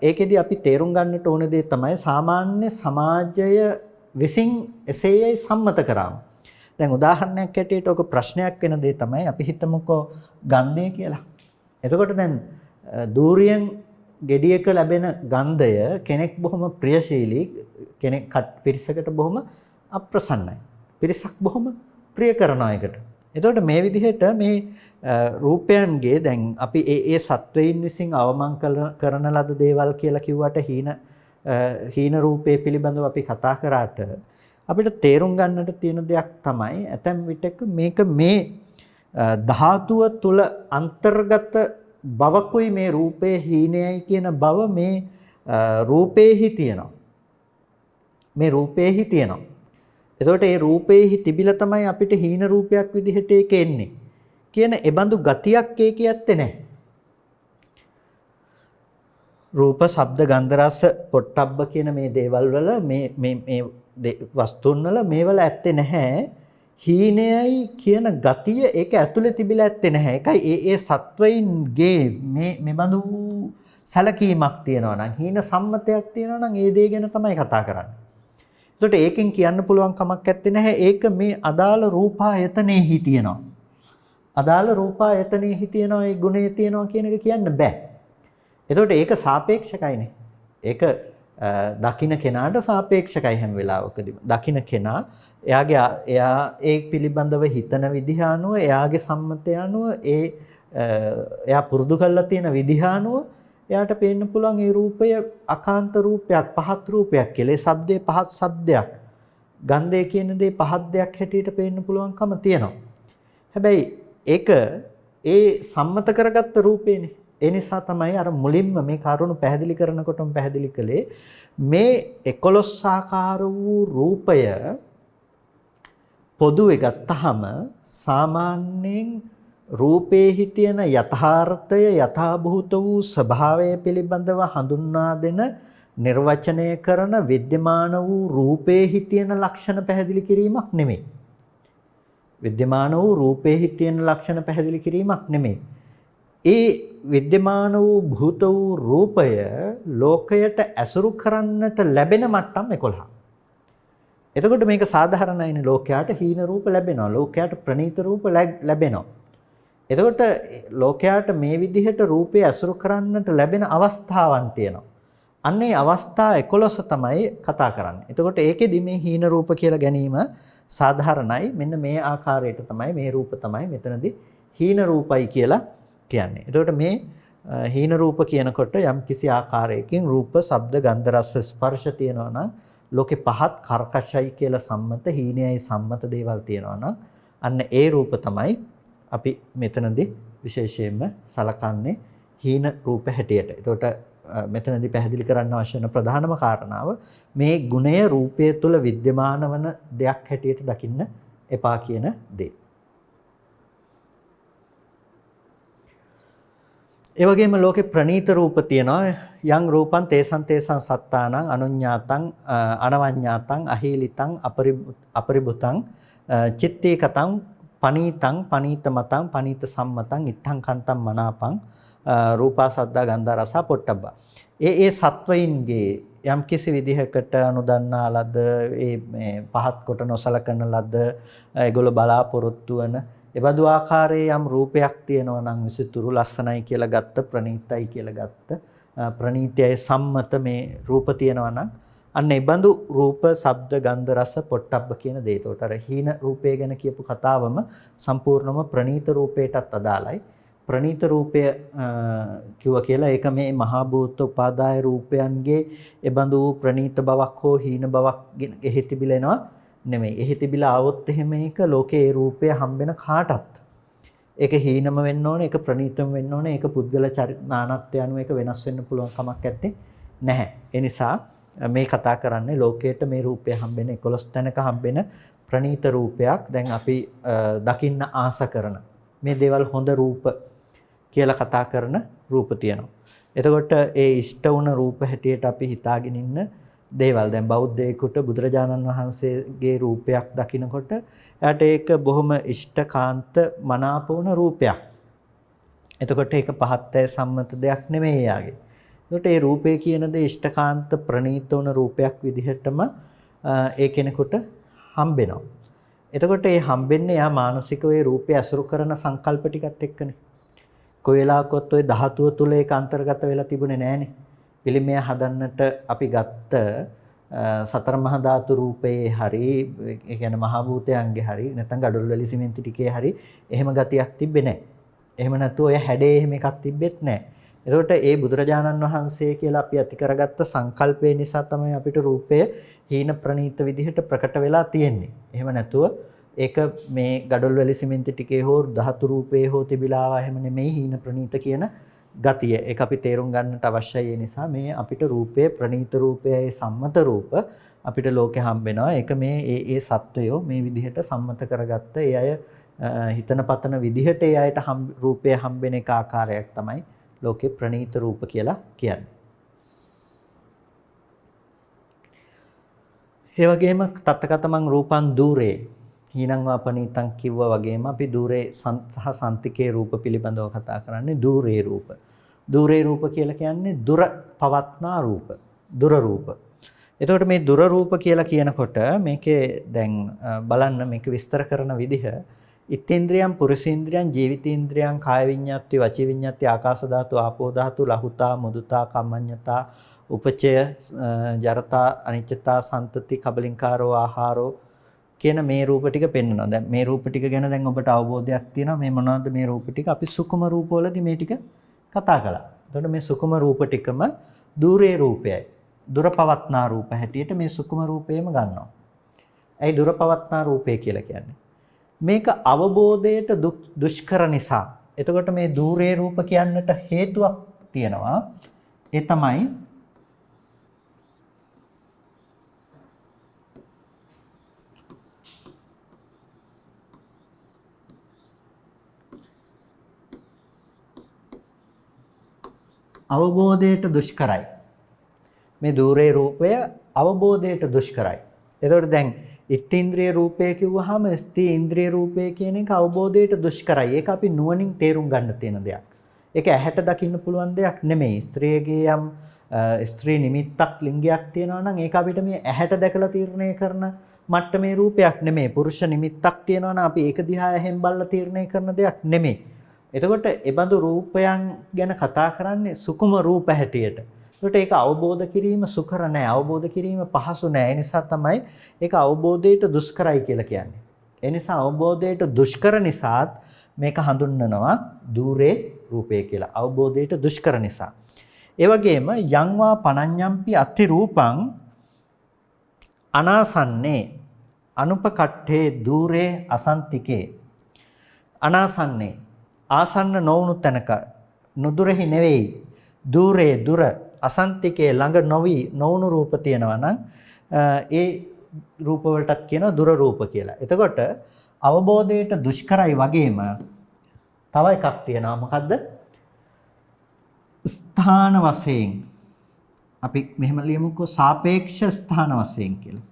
ඒකෙදි අපි තේරුම් ගන්නට ඕන දේ තමයි සාමාන්‍ය සමාජය විසින් එසේයි සම්මත කරාම. දැන් උදාහරණයක් ඇටියට ඔක ප්‍රශ්නයක් වෙන දේ තමයි අපි හිතමුකෝ ගන්ධය කියලා. එතකොට දැන් දූරියෙන් gediයක ලැබෙන ගන්ධය කෙනෙක් බොහොම ප්‍රියශීලී කෙනෙක් පිරිසකට බොහොම අප්‍රසන්නයි. පිරිසක් බොහොම ප්‍රිය කරනවා එකට. එතකොට මේ විදිහට මේ රූපයන්ගේ දැන් අපි ඒ සත්වයින් විසින් අවමන් කරන ලද දේවල් කියලා කිව්වට හීන රූපේ පිළිබඳව අපි කතා කරාට අපිට තේරුම් ගන්නට තියෙන දෙයක් තමයි ඇතැම් විටක මේක මේ ධාතුව තුල අන්තර්ගත බවකුයි මේ රූපේ හීනයයි කියන බව මේ රූපේහි තියෙනවා. මේ රූපේහි තියෙනවා. එතකොට මේ රූපේහි තිබිලා තමයි අපිට හීන රූපයක් විදිහට ඒක එන්නේ. කියන එබඳු ගතියක් ඒකේ ඇත්තේ නැහැ. රූප, ශබ්ද, ගන්ධ, රස, පොට්ටබ්බ කියන මේ දේවල් වල මේ වස්තුන් වල මේවල ඇත්තේ නැහැ. හීනයයි කියන ගතිය ඒක ඇතුලේ තිබිලා ඇත්තේ නැහැ. ඒකයි ඒ සත්වයින්ගේ මෙබඳු සැලකීමක් තියෙනවා නම් හීන සම්මතයක් තියෙනවා නම් ඒ දේ ගැන තමයි කතා කරන්නේ. එතකොට ඒකෙන් කියන්න පුළුවන් කමක් නැත්තේ නැහැ. ඒක මේ අදාළ රූපායතනෙහි තියෙනවා. අදාළ රූපායතනෙහි තියෙනවා ඒ ගුණය තියෙනවා කියන එක කියන්න බෑ. එතකොට ඒක සාපේක්ෂකයිනේ. ඒක දකින්න කෙනාට සාපේක්ෂකයි හැම වෙලාවකදීම. දකින්න කෙනා එයා ඒ පිළිබඳව හිතන විදිහ අනුව එයාගේ සම්මතය අනුව එයා පුරුදු කරලා තියෙන විදිහ අනුව එයාට පේන්න පුළුවන් ඒ රූපය අකාන්ත රූපයක්, පහත් රූපයක් කියලා. ඒ ශබ්දේ පහත් ශබ්දයක්. ගන්ධය කියන දේ පහත් දෙයක් හැටියට පේන්න පුළුවන්කම තියෙනවා. හැබැයි ඒක ඒ සම්මත කරගත්ත රූපේනේ. ඒ නිසා තමයි අර මුලින්ම මේ කරුණු පැහැදිලි කරනකොටම පැහැදිලි කළේ මේ 11 ආකාර වූ රූපය පොදුවේ ගත්තහම සාමාන්‍යයෙන් රූපේහි තියෙන යථාර්ථය යථාභූත වූ ස්වභාවය පිළිබඳව හඳුන්වා දෙන නිර්වචනය කරන විද්‍යමාන වූ රූපේහි තියෙන ලක්ෂණ පැහැදිලි කිරීමක් නෙමෙයි. විද්‍යමාන වූ රූපේහි තියෙන ලක්ෂණ පැහැදිලි කිරීමක් නෙමෙයි. ඒ විද්‍යමාන වූ භූත වූ රූපය ලෝකයට ඇසුරු කරන්නට ලැබෙන මට්ටම් 11. එතකොට මේක සාධාරණයිනේ ලෝකයට හීන රූප ලැබෙනවා. ලෝකයට ප්‍රණීත රූප ලැබෙනවා. එතකොට ලෝකයට මේ විදිහට රූපය ඇසුරු කරන්නට ලැබෙන අවස්ථාවන් තියෙනවා. අන්න ඒ අවස්ථා 11 තමයි කතා කරන්නේ. එතකොට ඒකෙදි මේ හීන රූප කියලා ගැනීම සාධාරණයි. මෙන්න මේ ආකාරයට තමයි මේ රූප තමයි මෙතනදී හීන රූපයි කියලා කියන්නේ. එතකොට මේ හීන රූප කියනකොට යම් කිසි ආකාරයකින් රූප, ශබ්ද, ගන්ධ, රස, ස්පර්ශ තියෙනවා නම් ලෝකේ පහත් කර්කශයි කියලා සම්මත හීනයයි සම්මත දේවල් තියෙනවා නම් අන්න ඒ රූප තමයි අපි මෙතනදී විශේෂයෙන්ම සලකන්නේ හීන රූප හැටියට. එතකොට මෙතනදී පැහැදිලි කරන්න අවශ්‍ය වෙන ප්‍රධානම කාරණාව මේ ගුණය රූපය තුළ विद्यमान වන දෙයක් හැටියට දකින්න එපා කියන දේ. ඒ වගේම ලෝකේ ප්‍රණීත රූප තියෙනවා. යම් රූපං තේසං සත්තානං අනුඤ්ඤාතං අනවඤ්ඤාතං අහීලිතං අපරිබුතං චිත්තේ කතං පනීතං පනීත මතං පනීත සම්මතං ඉත්තං කන්තං මනාපං රූපා සද්දා ගන්ධා රස පොට්ටබ්බා. ඒ සත්වයින්ගේ යම් කිසි විදිහකට අනුදන්නා ලද මේ පහත් කොට නොසලකන ලද ඒගොල්ලෝ බලාපොරොත්තු වන එබඳු ආකාරයේ යම් රූපයක් තියෙනවා නම් විසිතුරු ලස්සනයි කියලා ගත්ත ප්‍රණීතයි කියලා ගත්ත ප්‍රණීතයයි සම්මත මේ රූප තියෙනවා නම් අන්න ඒ බඳු රූප, ශබ්ද, ගන්ධ, රස, පොට්ටබ්බ කියන දේ. ඒකට අර හීන රූපය ගැන කියපු කතාවම සම්පූර්ණම ප්‍රණීත රූපයටත් අදාළයි. ප්‍රණීත රූපය කිව්වා කියලා ඒක මේ මහා භූත උපාදාය රූපයන්ගේ ඒ බඳු ප්‍රණීත බවක් හෝ හීන බවක් එහි තිබිලෙනවා නෙමෙයි. එහි තිබිලා આવොත් එහෙම ඒක ලෝකේ ඒ රූපය හම්බෙන කාටත් ඒක හීනම වෙන්න ඕනේ, ඒක ප්‍රණීතම වෙන්න ඕනේ, ඒක පුද්ගල නානත්වය අනුව ඒක වෙනස් වෙන්න පුළුවන් කමක් නැත්තේ නැහැ. ඒ නිසා මේ කතා කරන්නේ ලෝකයට මේ රූපය හම්බෙන 11 තැනක හම්බෙන ප්‍රණීත රූපයක්. දැන් අපි දකින්න ආස කරන මේ දේවල් හොඳ රූප කියලා කතා කරන රූප තියෙනවා. එතකොට ඒ ඉෂ්ට වුණ රූප හැටියට අපි හිතාගෙන ඉන්න දේවල් දැන් බෞද්ධයෙකුට බුදුරජාණන් වහන්සේගේ රූපයක් දකිනකොට එයාට ඒක බොහොම ඉෂ්ටකාන්ත මනාප වුණ රූපයක්. එතකොට ඒක පහත්ය සම්මත දෙයක් නෙමෙයි යාගේ. එතකොට ඒ රූපේ කියන දේ ඉෂ්ටකාන්ත ප්‍රණීත වුණ රූපයක් විදිහටම ඒ කෙනෙකුට හම්බෙනවා. එතකොට ඒ හම්බෙන්නේ යා මානසිකව ඒ රූපය අසුරු කරන සංකල්ප ටිකත් එක්කනේ. කොයි වෙලාවකවත් ওই ධාතුව තුල ඒක අන්තර්ගත වෙලා තිබුණේ නැහනේ. පිළිමය හදන්නට අපි ගත්ත සතර මහා ධාතු රූපයේ හරි ඒ කියන්නේ මහා භූතයන්ගේ හරි නැත්නම් ගඩොල් වැලි සිමෙන්ති ටිකේ හරි එහෙම ගතියක් තිබ්බේ නැහැ. එහෙම නැතුව ඔය හැඩේ එහෙම එකක් තිබ්බෙත් නැහැ. එතකොට ඒ බුදුරජාණන් වහන්සේ කියලා අපි ඇති කරගත්ත සංකල්පය නිසා තමයි අපිට රූපය හීන ප්‍රනීත විදිහට ප්‍රකට වෙලා තියෙන්නේ. එහෙම නැතුව ඒක මේ ගඩොල් වැලි සිමෙන්ති ටිකේ හෝ ධාතු රූපේ හෝ තිබිලා එහෙම නෙමෙයි හීන ප්‍රනීත කියන ගතිය. ඒක අපි තේරුම් ගන්නට අවශ්‍යයි. ඒ නිසා මේ අපිට රූපයේ ප්‍රනීත රූපයයි සම්මත රූප අපිට ලෝකේ හම්බෙනවා. ඒක මේ ඒ සත්වයෝ මේ විදිහට සම්මත කරගත්ත ඒ අය හිතන පතන විදිහට ඒ අයට රූපය හම්බෙන එක ආකාරයක් තමයි ලෝකේ ප්‍රනීත රූප කියලා කියන්නේ. ඒ වගේම තත්තකතමං රූපං দূරේ හීනං වාපනීතං කිව්වා වගේම අපි দূරේ සහ සන්තිකේ රූප පිළිබඳව කතා කරන්නේ দূරේ රූප. দূරේ රූප කියලා කියන්නේ දුර පවත්නා රූප. දුර රූප. එතකොට මේ දුර රූප කියලා කියනකොට මේකේ දැන් බලන්න මේක විස්තර කරන විදිහ ඉත්තේන්ද්‍රයන් පුරුෂේන්ද්‍රයන් ජීවිතේන්ද්‍රයන් කාය විඤ්ඤාති වචී විඤ්ඤාති ආකාශ ධාතු ආපෝ ධාතු ලහුතා මුදුතා කම්මඤ්ඤතා උපචය ජරතා අනිච්චතා සන්තති කබලින්කාරෝ ආහාරෝ කියන මේ රූප ටික පෙන්වනවා. දැන් මේ රූප ටික ගැන දැන් ඔබට අවබෝධයක් තියෙනවා. මේ මොනවද මේ රූප ටික? අපි සුකුම රූපවලදී මේ ටික කතා කළා. එතකොට මේ සුකුම රූප ටිකම দূරේ රූපයයි. දුර පවත්නා රූප හැටියට මේ සුකුම රූපේම ගන්නවා. ඇයි දුර පවත්නා රූපය කියලා කියන්නේ? මේක අවබෝධයට දුෂ්කර නිසා. එතකොට මේ দূරේ රූප කියන්නට හේතුවක් තියෙනවා. ඒ තමයි අවබෝධයට දුෂ්කරයි. මේ দূරේ රූපය අවබෝධයට දුෂ්කරයි. එතකොට දැන් ඉත්තේන්ද්‍රිය රූපය කිව්වහම ස්ත්‍රී ඉන්ද්‍රිය රූපය කියන එක අවබෝධයට දුෂ්කරයි. ඒක අපි නුවණින් තේරුම් ගන්න තියෙන දෙයක්. ඒක ඇහැට දකින්න පුළුවන් දෙයක් නෙමෙයි. ස්ත්‍රියගේ යම් ස්ත්‍රී නිමිත්තක් ලිංගයක් තියෙනවා නම් ඒක අපිට මේ ඇහැට දැකලා තීරණය කරන මට්ටමේ රූපයක් නෙමෙයි. පුරුෂ නිමිත්තක් තියෙනවා නම් අපි ඒක දිහා ඇහෙන් බලලා තීරණය කරන දෙයක් නෙමෙයි. එතකොට ඒ බඳු රූපයන් ගැන කතා කරන්නේ සුකුම රූප හැටියට. ඒකට ඒක අවබෝධ කිරීම සුකර නැහැ. අවබෝධ කිරීම පහසු නැහැ. ඒ නිසා තමයි ඒක අවබෝධයට දුෂ්කරයි කියලා කියන්නේ. ඒ නිසා අවබෝධයට දුෂ්කර නිසාත් මේක හඳුන්වනවා দূරේ රූපය කියලා. අවබෝධයට දුෂ්කර නිසා. ඒ වගේම යංවා පනඤ්ඤම්පි අති රූපං අනාසන්නේ අනුපකට්ඨේ দূරේ අසන්තිකේ. අනාසන්නේ ආසන්න නොවුණු තැනක නුදුරෙහි නෙවෙයි দূරේ දුර අසන්තිකේ ළඟ නොවුණු රූප තියෙනවා නම් ඒ රූප වලටත් කියනවා දුර රූප කියලා. එතකොට අවබෝධයට දුෂ්කරයි වගේම තව එකක් තියෙනවා. මොකද්ද? ස්ථාන වශයෙන් අපි මෙහෙම ලියමුකෝ සාපේක්ෂ ස්ථාන වශයෙන් කියලා.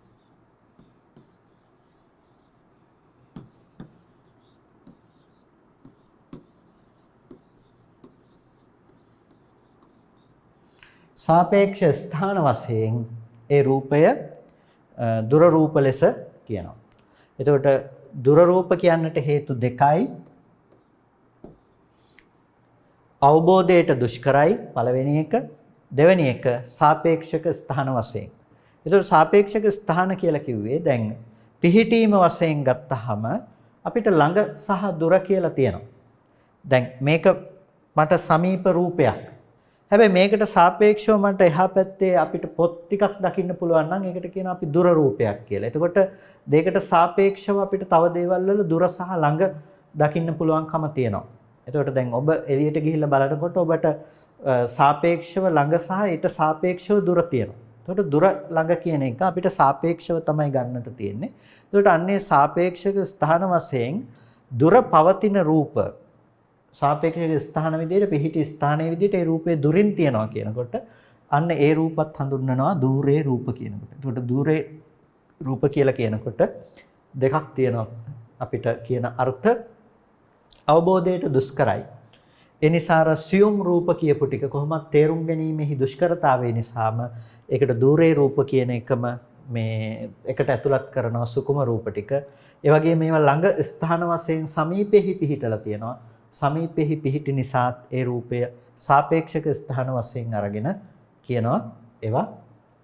සාපේක්ෂ ස්ථාන වශයෙන් ඒ රූපය දුර රූප ලෙස කියනවා. එතකොට දුර රූප කියන්නට හේතු දෙකයි. අවබෝධයට දුෂ්කරයි පළවෙනි එක. දෙවෙනි එක සාපේක්ෂක ස්ථාන වශයෙන්. එතකොට සාපේක්ෂක ස්ථාන කියලා කිව්වේ දැන් පිහිටීම වශයෙන් ගත්තහම අපිට ළඟ සහ දුර කියලා තියෙනවා. දැන් මේක මට සමීප රූපයක්. හැබැයි මේකට සාපේක්ෂව මට එහා පැත්තේ අපිට පොත් ටිකක් දකින්න පුළුවන් නම් ඒකට කියනවා අපි දුර රූපයක් කියලා. එතකොට දෙයකට සාපේක්ෂව අපිට තව දේවල් වල දුර සහ ළඟ දකින්න පුළුවන්කම තියෙනවා. එතකොට දැන් ඔබ එළියට ගිහිල්ලා බලනකොට ඔබට සාපේක්ෂව ළඟ සහ ඊට සාපේක්ෂව දුර තියෙනවා. එතකොට දුර ළඟ කියන එක අපිට සාපේක්ෂව තමයි ගන්නට තියෙන්නේ. එතකොට අන්නේ සාපේක්ෂක ස්ථාන වශයෙන් දුර පවතින රූප සාපේක්ෂක ස්ථාන විදිහට පිහිටි ස්ථානයේ විදිහට ඒ රූපේ දුරින් තියනවා කියනකොට අන්න ඒ රූපත් හඳුන්වනවා දූරේ රූප කියනකොට. එතකොට දූරේ රූප කියලා කියනකොට දෙකක් තියෙනවා අපිට කියන අර්ථ අවබෝධයට දුෂ්කරයි. ඒ නිසා අර සියුම් රූප කියපු ටික කොහොමද තේරුම් ගැනීමෙහි දුෂ්කරතාවය නිසාම ඒකට දූරේ රූප කියන එකම මේ එකට ඇතුළත් කරනවා සුකුම රූප ටික. ඒ වගේම මේවා ළඟ ස්ථාන වශයෙන් සමීපෙහි පිහිටලා තියෙනවා. සමීපෙහි පිහිටි නිසා ඒ රූපය සාපේක්ෂක ස්ථාන වශයෙන් අරගෙන කියනවා ඒවා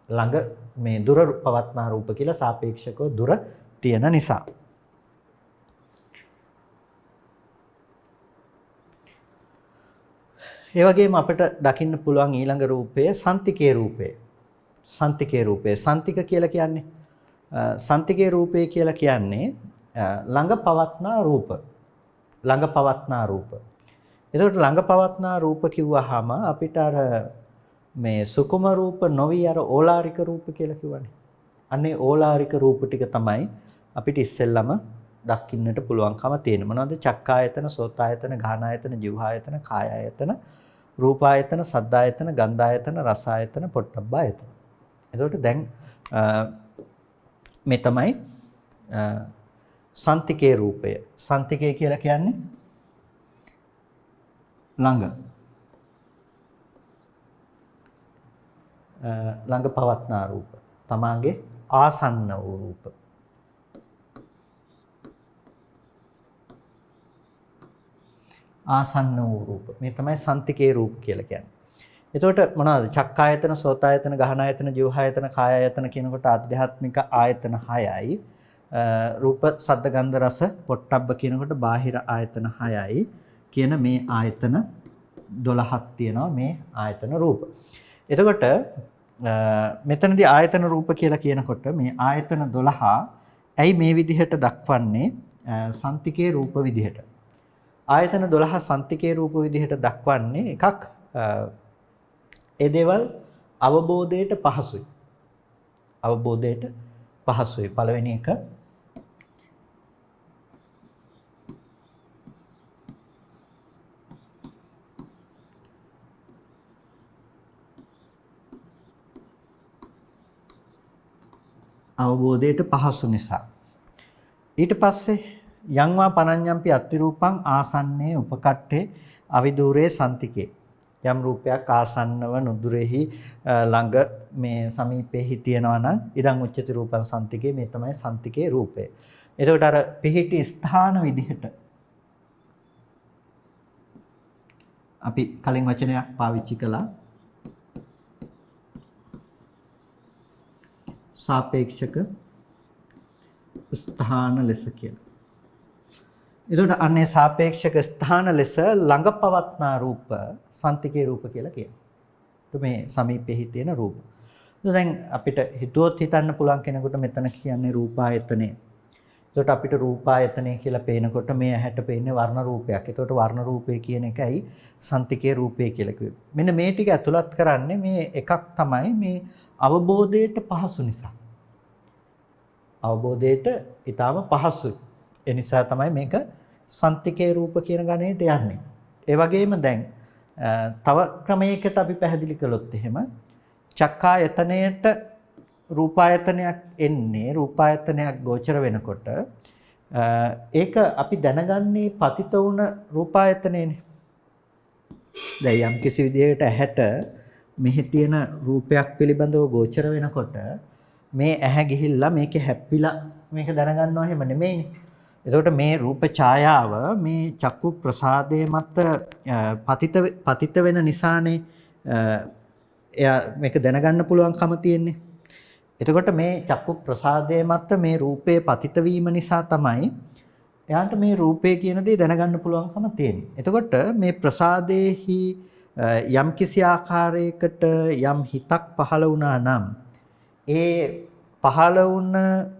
ළඟ මේ දුර පවත්නා රූප කියලා සාපේක්ෂකව දුර තියෙන නිසා. ඒ වගේම අපිට දකින්න පුළුවන් ඊළඟ රූපය සන්තිකේ රූපය. සන්තිකේ රූපය. සන්තික කියලා කියන්නේ සන්තිකේ රූපය කියලා කියන්නේ ළඟ පවත්නා රූප. ළඟ පවත්නා රූප. එතකොට ළඟ පවත්නා රූප කිව්වහම අපිට අර මේ සුකුම රූප නොවි අර ඕලාරික රූප කියලා කිව්වනේ. අනේ ඕලාරික රූප ටික තමයි අපිට ඉස්සෙල්ලම දකින්නට පුළුවන්කම තියෙන. මොනවද? චක්කායතන, සෝතායතන, ගානායතන, જીවහායතන, කායායතන, රූපායතන, සද්දායතන, ගන්ධායතන, රසායතන, පොට්ටබ්බායතන. එතකොට දැන් මේ තමයි සන්තිකේ රූපය. සන්තිකේ කියලා කියන්නේ ළඟ. ළඟ පවත්නා රූප. තමාගේ ආසන්න වූ රූප. ආසන්න වූ රූප. මේ තමයි සන්තිකේ රූප කියලා කියන්නේ. එතකොට මොනවද? චක්කායතන, සෝතායතන, ගහනායතන, જીවහායතන, කායායතන කියනකොට ආධ්‍යාත්මික ආයතන 6යි. රූප, ශබ්ද, ගන්ධ, රස, පොට්ටබ්බ කියනකොට බාහිර ආයතන 6යි. කියන මේ ආයතන 12ක් තියෙනවා මේ ආයතන රූප. එතකොට මෙතනදී ආයතන රූප කියලා කියනකොට මේ ආයතන 12 ඇයි මේ විදිහට දක්වන්නේ සන්තිකේ රූප විදිහට? ආයතන 12 සන්තිකේ රූප විදිහට දක්වන්නේ එකක් ඒ දේවල් අවබෝධයට පහසුයි. අවබෝධයට පහසුයි. පළවෙනි එක අවබෝධයට පහසු නිසා. ඊට පස්සේ යංවා පනඤ්ඤම්පි අත්තිරූපං ආසන්නේ උපකට්ඨේ අවිදූරේ සන්තිකේ. යම් රූපයක් ආසන්නව නුදුරෙහි ළඟ මේ සමීපෙහි තියෙනවා නම් ඉදං උච්චති රූපං සන්තිකේ. මේ තමයි සන්තිකේ රූපය. එතකොට අර පිහිටි ස්ථාන විදිහට අපි කලින් වචනයක් පාවිච්චි කළා සාපේක්ෂක ස්ථාන ලෙස කියලා. එතකොට අන්නේ සාපේක්ෂක ස්ථාන ලෙස ළඟ පවත්නා රූප සන්තිකේ රූප කියලා කියනවා. මේ සමීපෙහි තියෙන රූප. දැන් අපිට හිතුවොත් හිතන්න පුළුවන් කෙනෙකුට මෙතන කියන්නේ රූපායතනේ. එතකොට අපිට රූපායතනේ කියලා පේනකොට මේ ඇහැට පේන්නේ වර්ණ රූපයක්. එතකොට වර්ණ රූපය කියන එකයි සන්තිකේ රූපය කියලා කිව්වේ. මෙන්න මේ ටික ඇතුළත් කරන්නේ මේ එකක් තමයි මේ අවබෝධයට පහසු නිසා. අවබෝධයට ඊටාම පහසුයි. ඒ නිසා තමයි මේක සන්තිකේ රූප කියන ගණයට යන්නේ. ඒ වගේම දැන් තව ක්‍රමයකට අපි පැහැදිලි කළොත් එහෙම චක්කායතනයට රූපායතනයක් එන්නේ රූපායතනයක් ගෝචර වෙනකොට ඒක අපි දැනගන්නේ පතිත වුණ රූපායතනේනේ. දැන් යම් කිසි විදිහකට ඇහැට මෙහි තියෙන රූපයක් පිළිබඳව ගෝචර වෙනකොට මේ ඇහැ ගිහිල්ලා මේකේ හැප්පිලා මේක දැනගන්නවා එහෙම නෙමෙයිනේ. එතකොට මේ රූප ඡායාව මේ චක්කු ප්‍රසාදයේ මත පතිත වෙන නිසානේ එයා මේක දැනගන්න පුළුවන්කම තියෙන්නේ. එතකොට මේ චක්කු ප්‍රසාදයේ මත මේ රූපේ පතිත වීම නිසා තමයි එයාට මේ රූපේ කියන දේ දැනගන්න පුළුවන්කම තියෙන්නේ. එතකොට මේ ප්‍රසාදයේහි යම් කිසි ආකාරයකට යම් හිතක් පහළ වුණා නම් ඒ පහළ වුණ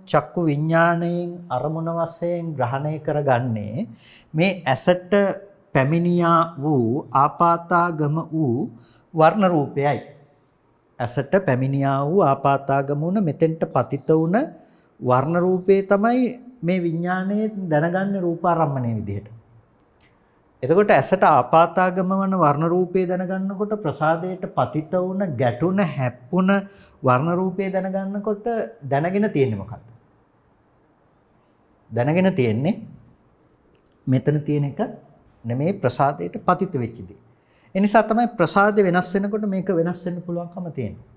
චක්කු විඥාණයෙන් අරමුණ වශයෙන් ග්‍රහණය කරගන්නේ මේ ඇසට පැමිණියා වූ ආපාතාගම වූ වර්ණ රූපයයි. ඇසට පැමිණියා වූ ආපාතාගම වුණ මෙතෙන්ට පතිත වුණ වර්ණ රූපේ තමයි මේ විඥාණය දැනගන්නේ රූපාරම්මණය විදිහට. එතකොට ඇසට ආපාතාගම වන වර්ණ රූපේ දැනගන්නකොට ප්‍රසාදයට පතිත වුණ ගැටුණ හැප්පුණ වර්ණ රූපේ දැනගන්නකොට දැනගෙන තියෙන්නේ මොකක්ද? දැනගෙන තියෙන්නේ මෙතන තියෙන එක නෙමේ ප්‍රසාදයට පතිත වෙච්ච දේ. ඒ නිසා තමයි ප්‍රසාද වෙනස් වෙනකොට මේක වෙනස් වෙන්න පුළුවන්කම තියෙන්නේ.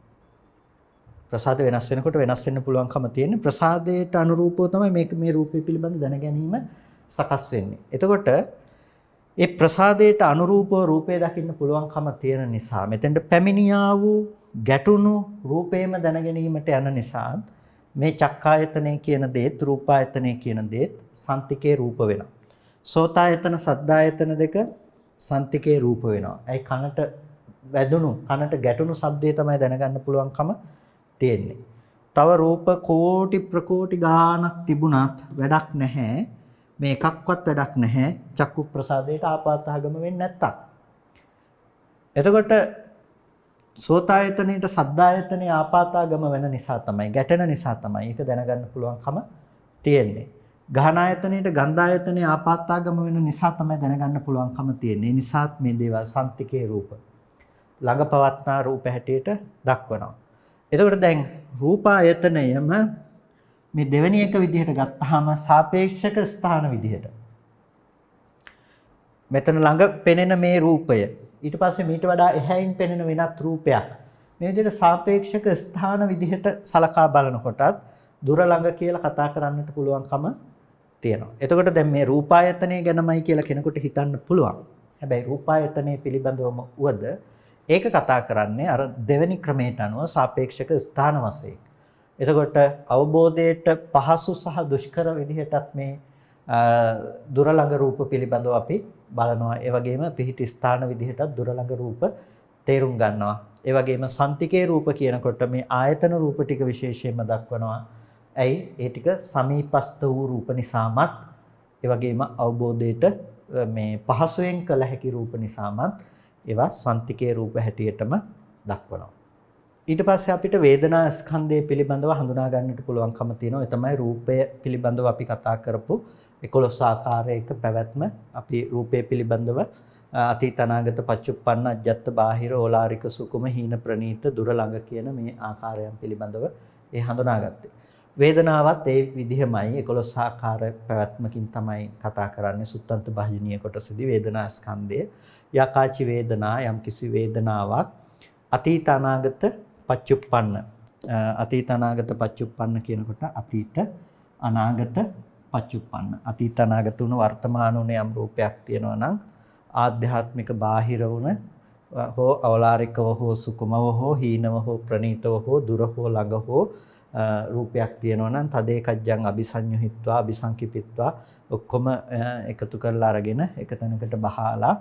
ප්‍රසාද වෙනස් වෙනකොට වෙනස් වෙන්න පුළුවන්කම තියෙන්නේ. ප්‍රසාදයට අනුරූපව තමයි මේක මේ රූපය පිළිබඳ දැන ගැනීම සකස් වෙන්නේ. එතකොට ඒ ප්‍රසාදයට අනුරූපව රූපය දකින්න පුළුවන්කම තියෙන නිසා මෙතෙන්ට පැමිණියා වූ ගැටුණු රූපේම දැන ගැනීමට යන නිසා මේ චක්කායතනය කියන දේත් රූපායතනය කියන දේත් සන්තිකේ රූප වෙනවා. සෝතායතන සද්දායතන දෙක සන්තිකේ රූප වෙනවා. ඒ කනට වැදුණු කනට ගැටුණු ශබ්දේ තමයි දැනගන්න පුළුවන්කම තියෙන්නේ. තව රූප කෝටි ප්‍රකෝටි ගාණක් තිබුණත් වැඩක් නැහැ. මේ එකක්වත් වැඩක් නැහැ චක්කු ප්‍රසාදයට ආපාතාගම වෙන්නේ නැත්තම්. එතකොට සෝතායතනෙට සද්දායතනේ ආපාතාගම වෙන නිසා තමයි ගැටෙන නිසා තමයි ඒක දැනගන්න පුළුවන්කම තියෙන්නේ. ගහනායතනෙට ගන්ධායතනේ ආපාතාගම වෙන නිසා තමයි දැනගන්න පුළුවන්කම තියෙන්නේ. ඒ නිසාත් මේ දේවල් සන්තිකේ රූප ළඟ පවත්නා රූප හැටියට දක්වනවා. එතකොට දැන් රූපායතනයම මේ දෙවෙනි එක විදිහට ගත්තාම සාපේක්ෂක ස්ථාන විදිහට මෙතන ළඟ පෙනෙන මේ රූපය ඊට පස්සේ මීට වඩා එහැයින් පෙනෙන වෙනත් රූපයක් මේ විදිහට සාපේක්ෂක ස්ථාන විදිහට සලකා බලනකොටත් දුර ළඟ කියලා කතා කරන්නට පුළුවන්කම තියෙනවා. එතකොට දැන් මේ රූපායතනය ගැනමයි කියලා කෙනෙකුට හිතන්න පුළුවන්. හැබැයි රූපායතනය පිළිබඳවම උවද ඒක කතා කරන්නේ අර දෙවෙනි ක්‍රමයට අනුව සාපේක්ෂක ස්ථාන වශයෙන්. එතකොට අවබෝධයට පහසු සහ දුෂ්කර විදිහටත් මේ දුර ළඟ රූප පිළිබඳව අපි බලනවා. ඒ වගේම පිහිටි ස්ථාන විදිහටත් දුර ළඟ රූප තේරුම් ගන්නවා. ඒ වගේම සන්තිකේ රූප කියනකොට මේ ආයතන රූප ටික විශේෂයෙන්ම දක්වනවා. ඇයි? ඒ ටික සමීපස්ත වූ රූප නිසාමත් ඒ වගේම අවබෝධයට මේ පහසුවෙන් කළ හැකි රූප නිසාමත් ඒවා සන්තිකේ රූප හැටියටම දක්වනවා. ඊට පස්සේ අපිට වේදනා ස්කන්ධය පිළිබඳව හඳුනා ගන්නට පුළුවන්කම තියෙනවා. ඒ තමයි රූපය පිළිබඳව අපි කතා කරපු 11 ආකාරයක පැවැත්ම. අපි රූපය පිළිබඳව අතීත අනාගත පච්චුප්පන්න අජ්ජත් බාහිර ඕලාරික සුකුම හීන ප්‍රනීත දුර ළඟ කියන මේ ආකාරයන් පිළිබඳව ඒ හඳුනාගත්තේ. වේදනාවත් ඒ විදිහමයි 11 ආකාර පැවැත්මකින් තමයි කතා කරන්නේ. සුත්තන්ත භාජනීය කොටසදී වේදනා ස්කන්ධය යකාචි වේදනා යම් කිසි වේදනාවක් අතීත අනාගත පච්චුප්පන්න අතීත අනාගත පච්චුප්පන්න කියනකොට අතීත අනාගත පච්චුප්පන්න අතීත අනාගත වුණ වර්තමාන වුණ යම් රූපයක් තියෙනවා නම් ආධ්‍යාත්මික බාහිර වුණ හෝ අවලාරිකව හෝ සුකුමව හෝ හීනව හෝ ප්‍රනීතව හෝ දුර හෝ ළඟ හෝ රූපයක් තියෙනවා නම් තදේකජ්ජං අபிසඤ්ඤුහිත්වා අபிසංකිපිත්වා ඔක්කොම එකතු කරලා අරගෙන එක තැනකට බහලා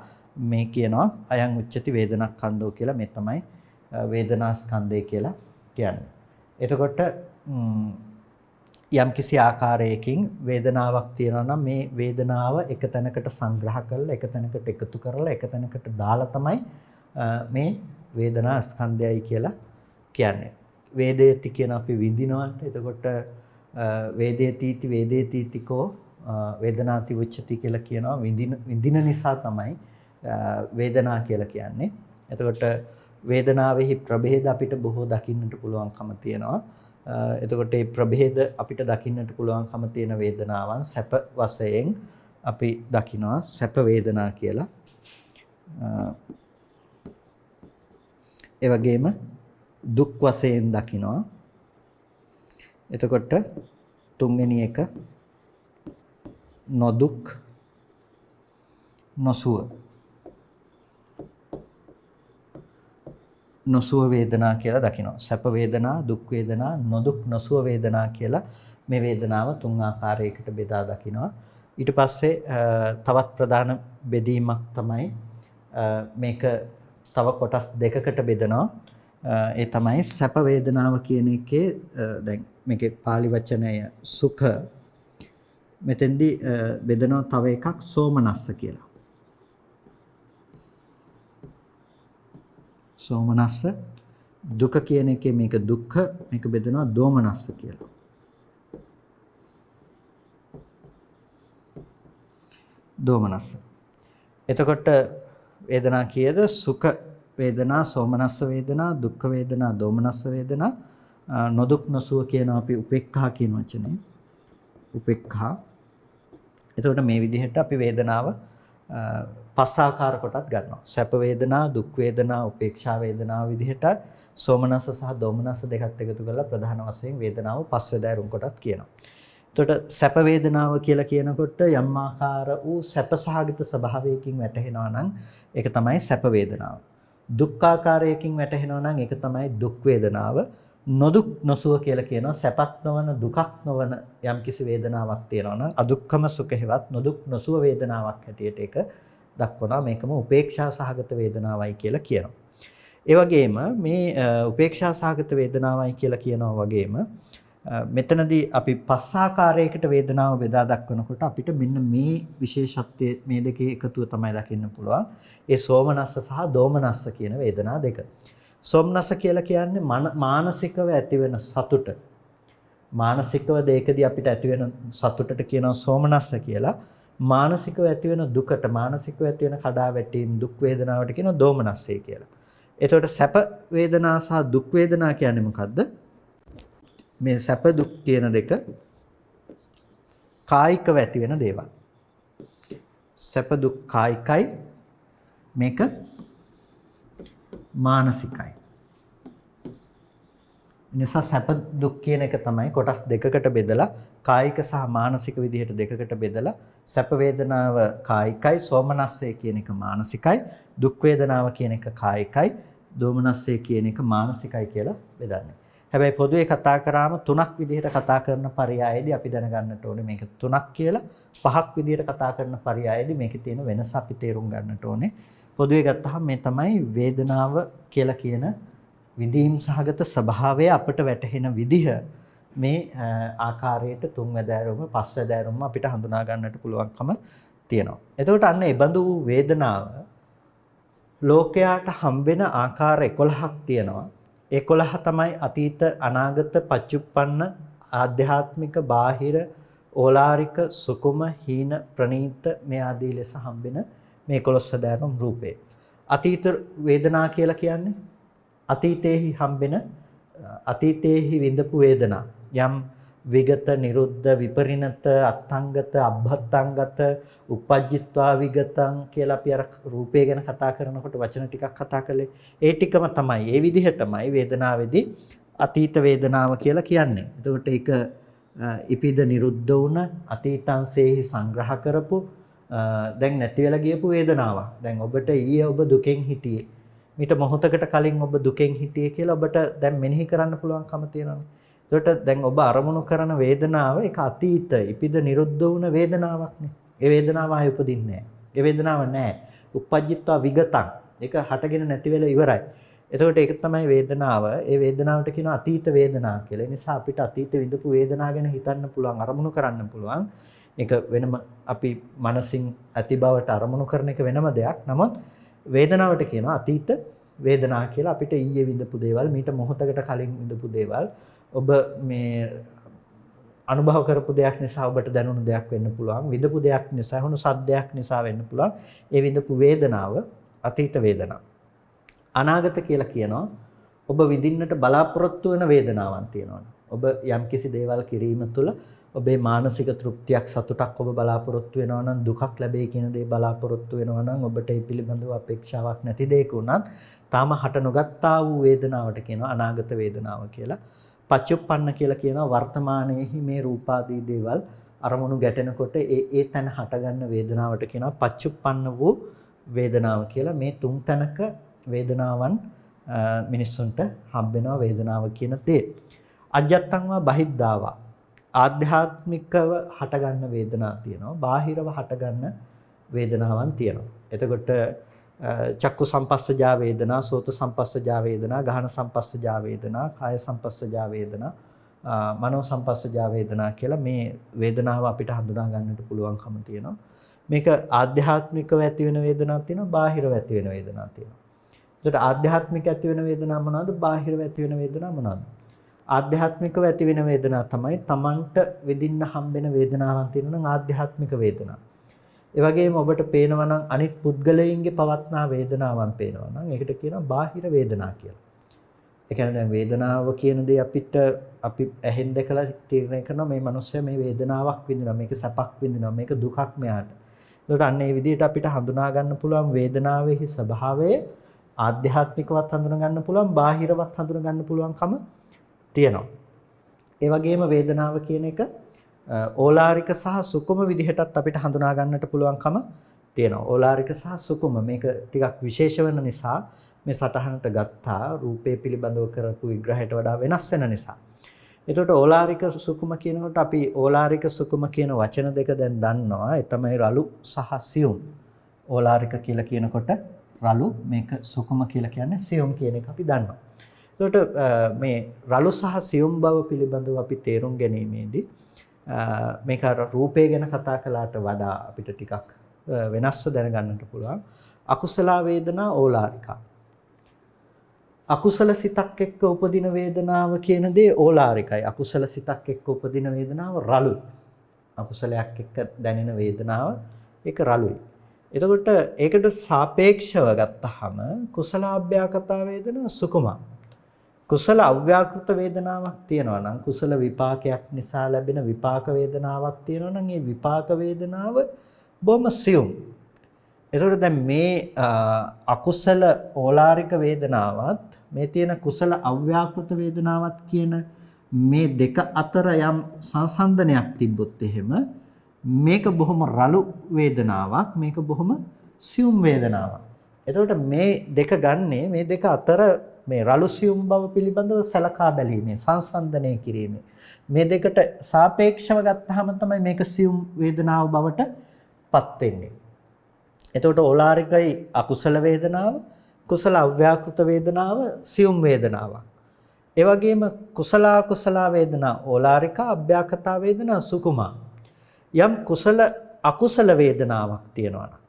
මේ කියනවා අයං උච්චති වේදනක්ඛන්‍தோ කියලා. මේ තමයි වේදනා ස්කන්ධය කියලා කියන්නේ. එතකොට යම් කිසි ආකාරයකින් වේදනාවක් තියෙනවා නම් මේ වේදනාව එක තැනකට සංග්‍රහ කරලා එක තැනකට එකතු කරලා එක තැනකට දාලා තමයි මේ වේදනා ස්කන්ධයයි කියලා කියන්නේ. වේදේති කියන අපි විඳිනවට. එතකොට වේදේතිති වේදේතිතිකෝ වේදනාති උච්චති කියලා කියනවා. විඳින නිසා තමයි වේදනා කියලා කියන්නේ. එතකොට වේදනාවෙහි ප්‍රභේද අපිට බොහෝ දකින්නට පුළුවන්කම තියෙනවා. එතකොට මේ ප්‍රභේද අපිට දකින්නට පුළුවන්කම තියෙන වේදනාවන් සැප වශයෙන් අපි දකිනවා සැප වේදනා කියලා. ඒ වගේම දුක් වශයෙන් දකිනවා. එතකොට තුන්වෙනි එක නොදුක් නොසුව වේදනා කියලා දකිනවා. සැප වේදනා, දුක් වේදනා, නොදුක් නොසුව වේදනා කියලා මේ වේදනාව තුන් ආකාරයකට බෙදා දකිනවා. ඊට පස්සේ තවත් ප්‍රධාන බෙදීමක් තමයි මේක තව කොටස් දෙකකට බෙදනවා. ඒ තමයි සැප වේදනාව කියන එකේ දැන් මේකේ pāli වචනය සුඛ මෙතෙන්දී බෙදනවා තව එකක් සෝමනස්ස කියලා. සෝමනස්ස දුක කියන එකේ මේක දුක්ඛ මේක බෙදනවා දෝමනස්ස කියලා. දෝමනස්ස. එතකොට වේදනා කීයද? සුඛ වේදනා, සෝමනස්ස වේදනා, දුක්ඛ වේදනා, දෝමනස්ස වේදනා, නොදුක් නොසුව කියන අපි උපේක්ඛා කියන වචනේ. උපේක්ඛා. එතකොට මේ විදිහට අපි වේදනාව පස් ආකාර කොටත් ගන්නවා. සැප වේදනා, දුක් වේදනා, උපේක්ෂා වේදනා විදිහට සෝමනස්ස සහ දෝමනස්ස දෙකත් එකතු කරලා ප්‍රධාන වශයෙන් වේදනාව පස් වේදාරුම් කොටත් කියනවා. එතකොට සැප වේදනාව කියලා කියනකොට යම් ආකාර වූ සැපසහගත ස්වභාවයකින් වැටහෙනවා නම් ඒක තමයි සැප වේදනාව. දුක්ඛාකාරයකින් වැටහෙනවා නම් ඒක තමයි දුක් වේදනාව. නොදුක් නොසුව කියලා කියනවා සැපත් නොවන දුකක් නොවන යම්කිසි වේදනාවක් තියෙනවා නම් අදුක්ඛම සුඛෙවත් නොදුක් නොසුව වේදනාවක් හැටියට ඒක දක්වනවා. මේකම උපේක්ෂා සහගත වේදනාවයි කියලා කියනවා. ඒ වගේම මේ උපේක්ෂා සහගත වේදනාවයි කියලා කියනවා වගේම මෙතනදී අපි පස් ආකාරයකට වේදනාව බෙදා දක්වනකොට අපිට මෙන්න මේ විශේෂත්වයේ මේ දෙකේ එකතුව තමයි දකින්න පුළුවන්. ඒ සෝමනස්ස සහ දෝමනස්ස කියන වේදනා දෙක. සෝමනස්ස කියලා කියන්නේ මානසිකව ඇතිවෙන සතුට. මානසිකව දෙයකදී අපිට ඇතිවෙන සතුටට කියනවා සෝමනස්ස කියලා. මානසිකව ඇතිවෙන දුකට, මානසිකව ඇතිවෙන කඩාවැටීම් දුක් වේදනාවට කියනවා දෝමනස්සය කියලා. එතකොට සැප වේදනා සහ දුක් වේදනා කියන්නේ මොකද්ද? මේ සැප දුක් කියන දෙක කායිකව ඇති වෙන දේවල්. සැප දුක් කායිකයි, මේක මානසිකයි. නිසා සැප දුක් කියන එක තමයි කොටස් දෙකකට බෙදලා කායික සහ මානසික විදිහට දෙකකට බෙදලා සැප වේදනාව කායිකයි, සෝමනස්සය කියන එක මානසිකයි, දුක් වේදනාව කියන එක කායිකයි, දෝමනස්සය කියන එක මානසිකයි කියලා බෙදන්නේ. හැබැයි පොදුවේ කතා කරාම තුනක් විදිහට කතා කරන පරයයේදී අපි දැනගන්නට ඕනේ මේක තුනක් කියලා. පහක් විදිහට කතා කරන පරයයේදී මේකේ තියෙන වෙනස අපි තේරුම් ගන්නට ඕනේ. පොදුවේ ගත්තහම මේ තමයි වේදනාව කියලා කියන විඳීම් සහගත ස්වභාවය අපට වැටහෙන විදිහ මේ ආකාරයට තුන් වැදෑරුම පස් වැදෑරුම අපිට හඳුනා ගන්නට පුළුවන්කම තියෙනවා. එතකොට අන්න ඒ බඳු වේදනාව ලෝකයාට හම්බෙන ආකාර 11ක් තියෙනවා. 11 තමයි අතීත අනාගත පච්චුප්පන්න ආධ්‍යාත්මික බාහිර ඕලාරික සුකුම හීන ප්‍රනීත මේ ආදී ලෙස හම්බෙන මේ 11 දෑරුම් රූපේ. අතීත වේදනා කියලා කියන්නේ අතීතේහි හම්බෙන අතීතේහි විඳපු වේදනා. යම් විගත නිරුද්ධ විපරිණත අත්ංගත අබ්බත්තංගත උපජ්ජිත්වා විගතං කියලා අපි අර රූපය ගැන කතා කරනකොට වචන ටිකක් කතා කළේ. ඒ ටිකම තමයි ඒ විදිහටමයි වේදනාවේදී අතීත වේදනාව කියලා කියන්නේ. එතකොට ඒක ඉපිද නිරුද්ධ වුණ අතීතංසේහි සංග්‍රහ කරපු දැන් නැති වෙලා ගියපු වේදනාවක්. දැන් ඔබට ඊයේ ඔබ දුකෙන් හිටියේ. මීට මොහොතකට කලින් ඔබ දුකෙන් හිටියේ කියලා ඔබට දැන් මෙනෙහි කරන්න පුළුවන්කම තියෙනවානේ. එතකොට දැන් ඔබ අරමුණු කරන වේදනාව ඒක අතීත ඉපිද නිරුද්ධ වුණ වේදනාවක් නේ. ඒ වේදනාව ආයෙ උපදින්නේ නැහැ. ඒ වේදනාව නැහැ. උපජ්ජිත්වා විගතං. ඒක හටගෙන නැති වෙලා ඉවරයි. එතකොට ඒක තමයි වේදනාව. ඒ වේදනාවට කියනවා අතීත වේදනා කියලා. ඒ නිසා අපිට අතීත විඳපු වේදනා ගැන හිතන්න පුළුවන්, අරමුණු කරන්න පුළුවන්. ඒක වෙනම අපි මනසින් ඇති බවට අරමුණු කරන එක වෙනම දෙයක්. නමුත් වේදනාවට කියනවා අතීත වේදනා කියලා. අපිට ඊයේ විඳපු දේවල්, මීට මොහොතකට කලින් විඳපු දේවල්, ඔබ මේ අනුභව කරපු දෙයක් නිසා ඔබට දැනුණු දෙයක් වෙන්න පුළුවන්. විඳපු දෙයක් නිසා, වුණු සද්දයක් නිසා වෙන්න පුළුවන්. ඒ විඳපු වේදනාව අතීත වේදනාව. අනාගත කියලා කියනවා ඔබ විඳින්නට බලාපොරොත්තු වෙන වේදනාවක් තියෙනවා. ඔබ යම්කිසි දේවල් කිරීම තුළ ඔබේ මානසික තෘප්තියක් සතුටක් ඔබ බලාපොරොත්තු වෙනවා නම් දුකක් ලැබෙයි කියන දේ බලාපොරොත්තු වෙනවා නම් ඔබට ඒ පිළිබඳව අපේක්ෂාවක් නැති දෙයක උනත් තාම හට නොගත්තා වූ වේදනාවට කියනවා අනාගත වේදනාව කියලා. පච්චුප්පන්න කියලා කියනවා වර්තමානයේහි මේ රූපාදී දේවල් අරමුණු ගැටෙනකොට ඒ තැන හටගන්න වේදනාවට කියනවා පච්චුප්පන්න වූ වේදනාව කියලා. මේ තුන් තැනක වේදනාවන් මිනිස්සුන්ට හම්බෙනවා වේදනාව කියන දේ. අජත්තංවා බහිද්ධාවා ආධ්‍යාත්මිකව හටගන්න වේදනා තියෙනවා. බාහිරව හටගන්න වේදනාවන් තියෙනවා. එතකොට චක්කු සම්පස්සජා වේදනා, සෝත සම්පස්සජා වේදනා, ගහන සම්පස්සජා වේදනා, කාය සම්පස්සජා වේදනා, මනෝ සම්පස්සජා වේදනා කියලා මේ වේදනාව අපිට හඳුනා ගන්නට පුළුවන්කම තියෙනවා. මේක ආධ්‍යාත්මිකව ඇති වෙන වේදනාවක් තියෙනවා, බාහිරව ඇති වෙන වේදනාවක් තියෙනවා. එතකොට ආධ්‍යාත්මික ඇති වෙන වේදනාව මොනවද? බාහිරව ඇති වෙන වේදනාව මොනවද? ආධ්‍යාත්මිකව ඇති වෙන වේදනාව තමයි Tamanට විඳින්න හම්බෙන වේදනාවන් තියෙනවා නම් ආධ්‍යාත්මික වේදනා. ඒ වගේම ඔබට පේනවා නම් අනිත් පුද්ගලයන්ගේ පවත්නා වේදනාවන් පේනවා නම් ඒකට කියනවා බාහිර වේදනා කියලා. ඒ කියන්නේ දැන් වේදනාව කියන දේ අපි ඇහෙන් දැකලා තීරණය කරනවා මේ මිනිස්සයා මේ වේදනාවක් විඳිනවා, මේක සැපක් විඳිනවා, මේක දුකක් මෙයාට. ඒකට අන්න ඒ විදිහට අපිට හඳුනා ගන්න පුළුවන් වේදනාවේහි ස්වභාවය ආධ්‍යාත්මිකවත් හඳුනා ගන්න පුළුවන්, බාහිරවත් හඳුනා ගන්න පුළුවන්කම තියෙනවා. ඒ වගේම වේදනාව කියන එක ඕලාරික සහ සුකුම විදිහටත් අපිට හඳුනා ගන්නට පුළුවන්කම තියෙනවා. ඕලාරික සහ සුකුම මේක ටිකක් විශේෂ වෙන නිසා මේ සටහනට ගත්තා රූපේ පිළිබඳව කරපු විග්‍රහයට වඩා වෙනස් වෙන නිසා. එතකොට ඕලාරික සුකුම කියනකොට අපි ඕලාරික සුකුම කියන වචන දෙක දැන් දන්නවා. ඒ තමයි රළු සහ සියුම්. ඕලාරික කියලා කියනකොට රළු, මේක සුකුම කියලා කියන්නේ සියුම් කියන එක අපි දන්නවා. එතකොට මේ රළු සහ සියුම් බව පිළිබඳව අපි තේරුම් ගැනීමේදී මේක රූපය ගැන කතා කළාට වඩා අපිට ටිකක් වෙනස්ව දැනගන්නට පුළුවන්. අකුසල වේදනා ඕලාරිකා. අකුසල සිතක් එක්ක උපදින වේදනාව කියන දේ ඕලාරිකයි. අකුසල සිතක් එක්ක උපදින වේදනාව රළුයි. අකුසලයක් එක්ක දැනෙන වේදනාව ඒක රළුයි. එතකොට ඒකට සාපේක්ෂව ගත්තහම කුසල අභ්‍යාකතා වේදනා සුකුමා. කුසල අව්‍යාකෘත වේදනාවක් තියෙනවා නම් කුසල විපාකයක් නිසා ලැබෙන විපාක වේදනාවක් තියෙනවා නම් ඒ විපාක වේදනාව බොහොම සියුම්. එතකොට දැන් මේ අකුසල ඕලාරික වේදනාවත් මේ තියෙන කුසල අව්‍යාකෘත වේදනාවත් කියන මේ දෙක අතර යම් සංසන්දනයක් තිබ්බොත් එහෙම මේක බොහොම රළු වේදනාවක්, මේක බොහොම සියුම් වේදනාවක්. එතකොට මේ දෙක ගන්නේ මේ දෙක අතර මේ රළු සියුම් බව පිළිබඳව සලකා බැලීමේ සංසන්දනය කිරීමේ මේ දෙකට සාපේක්ෂව ගත්තාම තමයි මේක සියුම් වේදනාව බවට පත් වෙන්නේ. එතකොට ඕලාරිකයි අකුසල වේදනාව, කුසල අව්‍යාකෘත වේදනාව සියුම් වේදනාවක්. ඒ වගේම කුසල අකුසල වේදනා ඕලාරිකා, අභ්‍යාකතා වේදනා සුකුමා. යම් කුසල අකුසල වේදනාවක් තියෙනවා නම්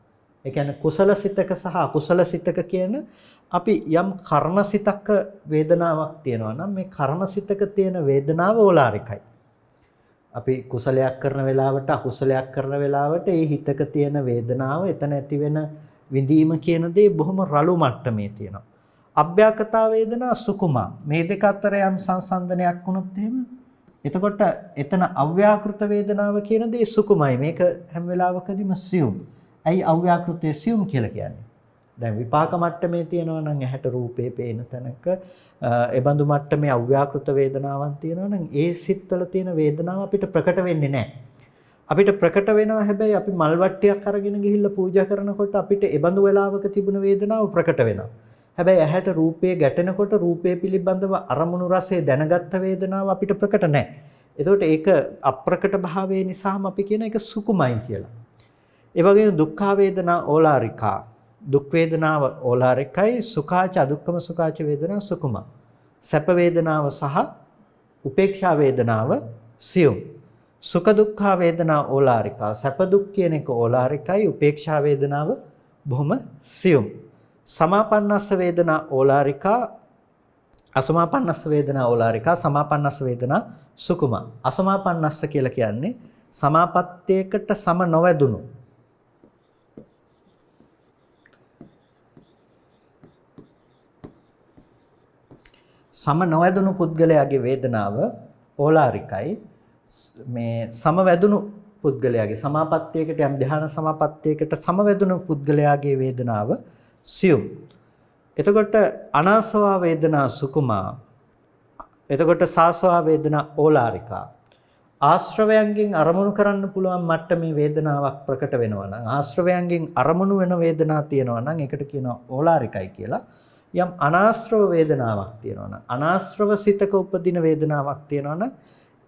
ඒ කියන්නේ කුසල සිතක සහ අකුසල සිතක කියන අපි යම් කර්මසිතක වේදනාවක් තියෙනවා නම් මේ කර්මසිතක තියෙන වේදනාව ඕලාරිකයි. අපි කුසලයක් කරන වෙලාවට අකුසලයක් කරන වෙලාවට ඒ හිතක තියෙන වේදනාව එතන ඇති වෙන විඳීම කියන දේ බොහොම රළු මට්ටමේ තියෙනවා. අභ්‍යාකතා වේදනා සුකුමා. මේ දෙක අතර යම් සංසන්දනයක් වුණොත් එහෙම එතකොට එතන අව්‍යාකෘත වේදනාව කියන දේ සුකුමයි. මේක හැම වෙලාවකදීම සියුම්. ඇයි අව්‍යාකෘතයේ සියුම් කියලා කියන්නේ? දැන් විපාක මට්ටමේ තියෙනවා නම් ඇහැට රූපේ පේන තැනක එබඳු මට්ටමේ අව්‍යාකෘත වේදනාවක් තියෙනවා නම් ඒ සිත්වල තියෙන වේදනාව අපිට ප්‍රකට වෙන්නේ නැහැ. අපිට ප්‍රකට වෙනවා හැබැයි අපි මල් වට්ටියක් අරගෙන ගිහිල්ලා පූජා කරනකොට අපිට එබඳු වෙලාවක තිබුණ වේදනාව ප්‍රකට වෙනවා. හැබැයි ඇහැට රූපේ ගැටෙනකොට රූපේ පිළිබඳව අරමුණු රසය දැනගත්ත වේදනාව අපිට ප්‍රකට නැහැ. එතකොට ඒක අප්‍රකට භාවයේ නිසාම අපි කියන එක සුකුමයි කියලා. ඒ වගේම දුක්ඛ වේදනා ඕලාරිකා. දුක් වේදනාව ඕලාරිකයි, සුඛාච අදුක්ඛම සුඛාච වේදනා සුකුම. සැප වේදනාව සහ උපේක්ෂා වේදනාව සියුම්. සුඛ දුක්ඛ වේදනා ඕලාරිකා. සැප දුක් කියන එක ඕලාරිකයි, උපේක්ෂා වේදනාව බොහොම සියුම්. සමාපන්නස්ස වේදනා ඕලාරිකා, අසමාපන්නස්ස වේදනා ඕලාරිකා, සමාපන්නස්ස වේදනා සුකුම. අසමාපන්නස්ස කියලා කියන්නේ සමාපත්තයකට සම නොවැදුණු සම නොවැදුණු පුද්ගලයාගේ වේදනාව ඕලාරිකයි. මේ සමවැදුණු පුද්ගලයාගේ සමාපත්තියකට යම් ධ්‍යාන සමාපත්තියකට සමවැදුණු පුද්ගලයාගේ වේදනාව සියුම්. එතකොට අනාසවා වේදනා සුකුමා. එතකොට සාසවා වේදනා ඕලාරිකා. ආශ්‍රවයන්ගෙන් අරමුණු කරන්න පුළුවන් මට්ටමේ වේදනාවක් ප්‍රකට වෙනවා නම් ආශ්‍රවයන්ගෙන් අරමුණු වෙන වේදනා තියෙනවා නම් ඒකට කියනවා ඕලාරිකයි කියලා. යම් අනාශ්‍රව වේදනාවක් තියෙනවා නම් අනාශ්‍රව සිතක උපදින වේදනාවක් තියෙනවා නම්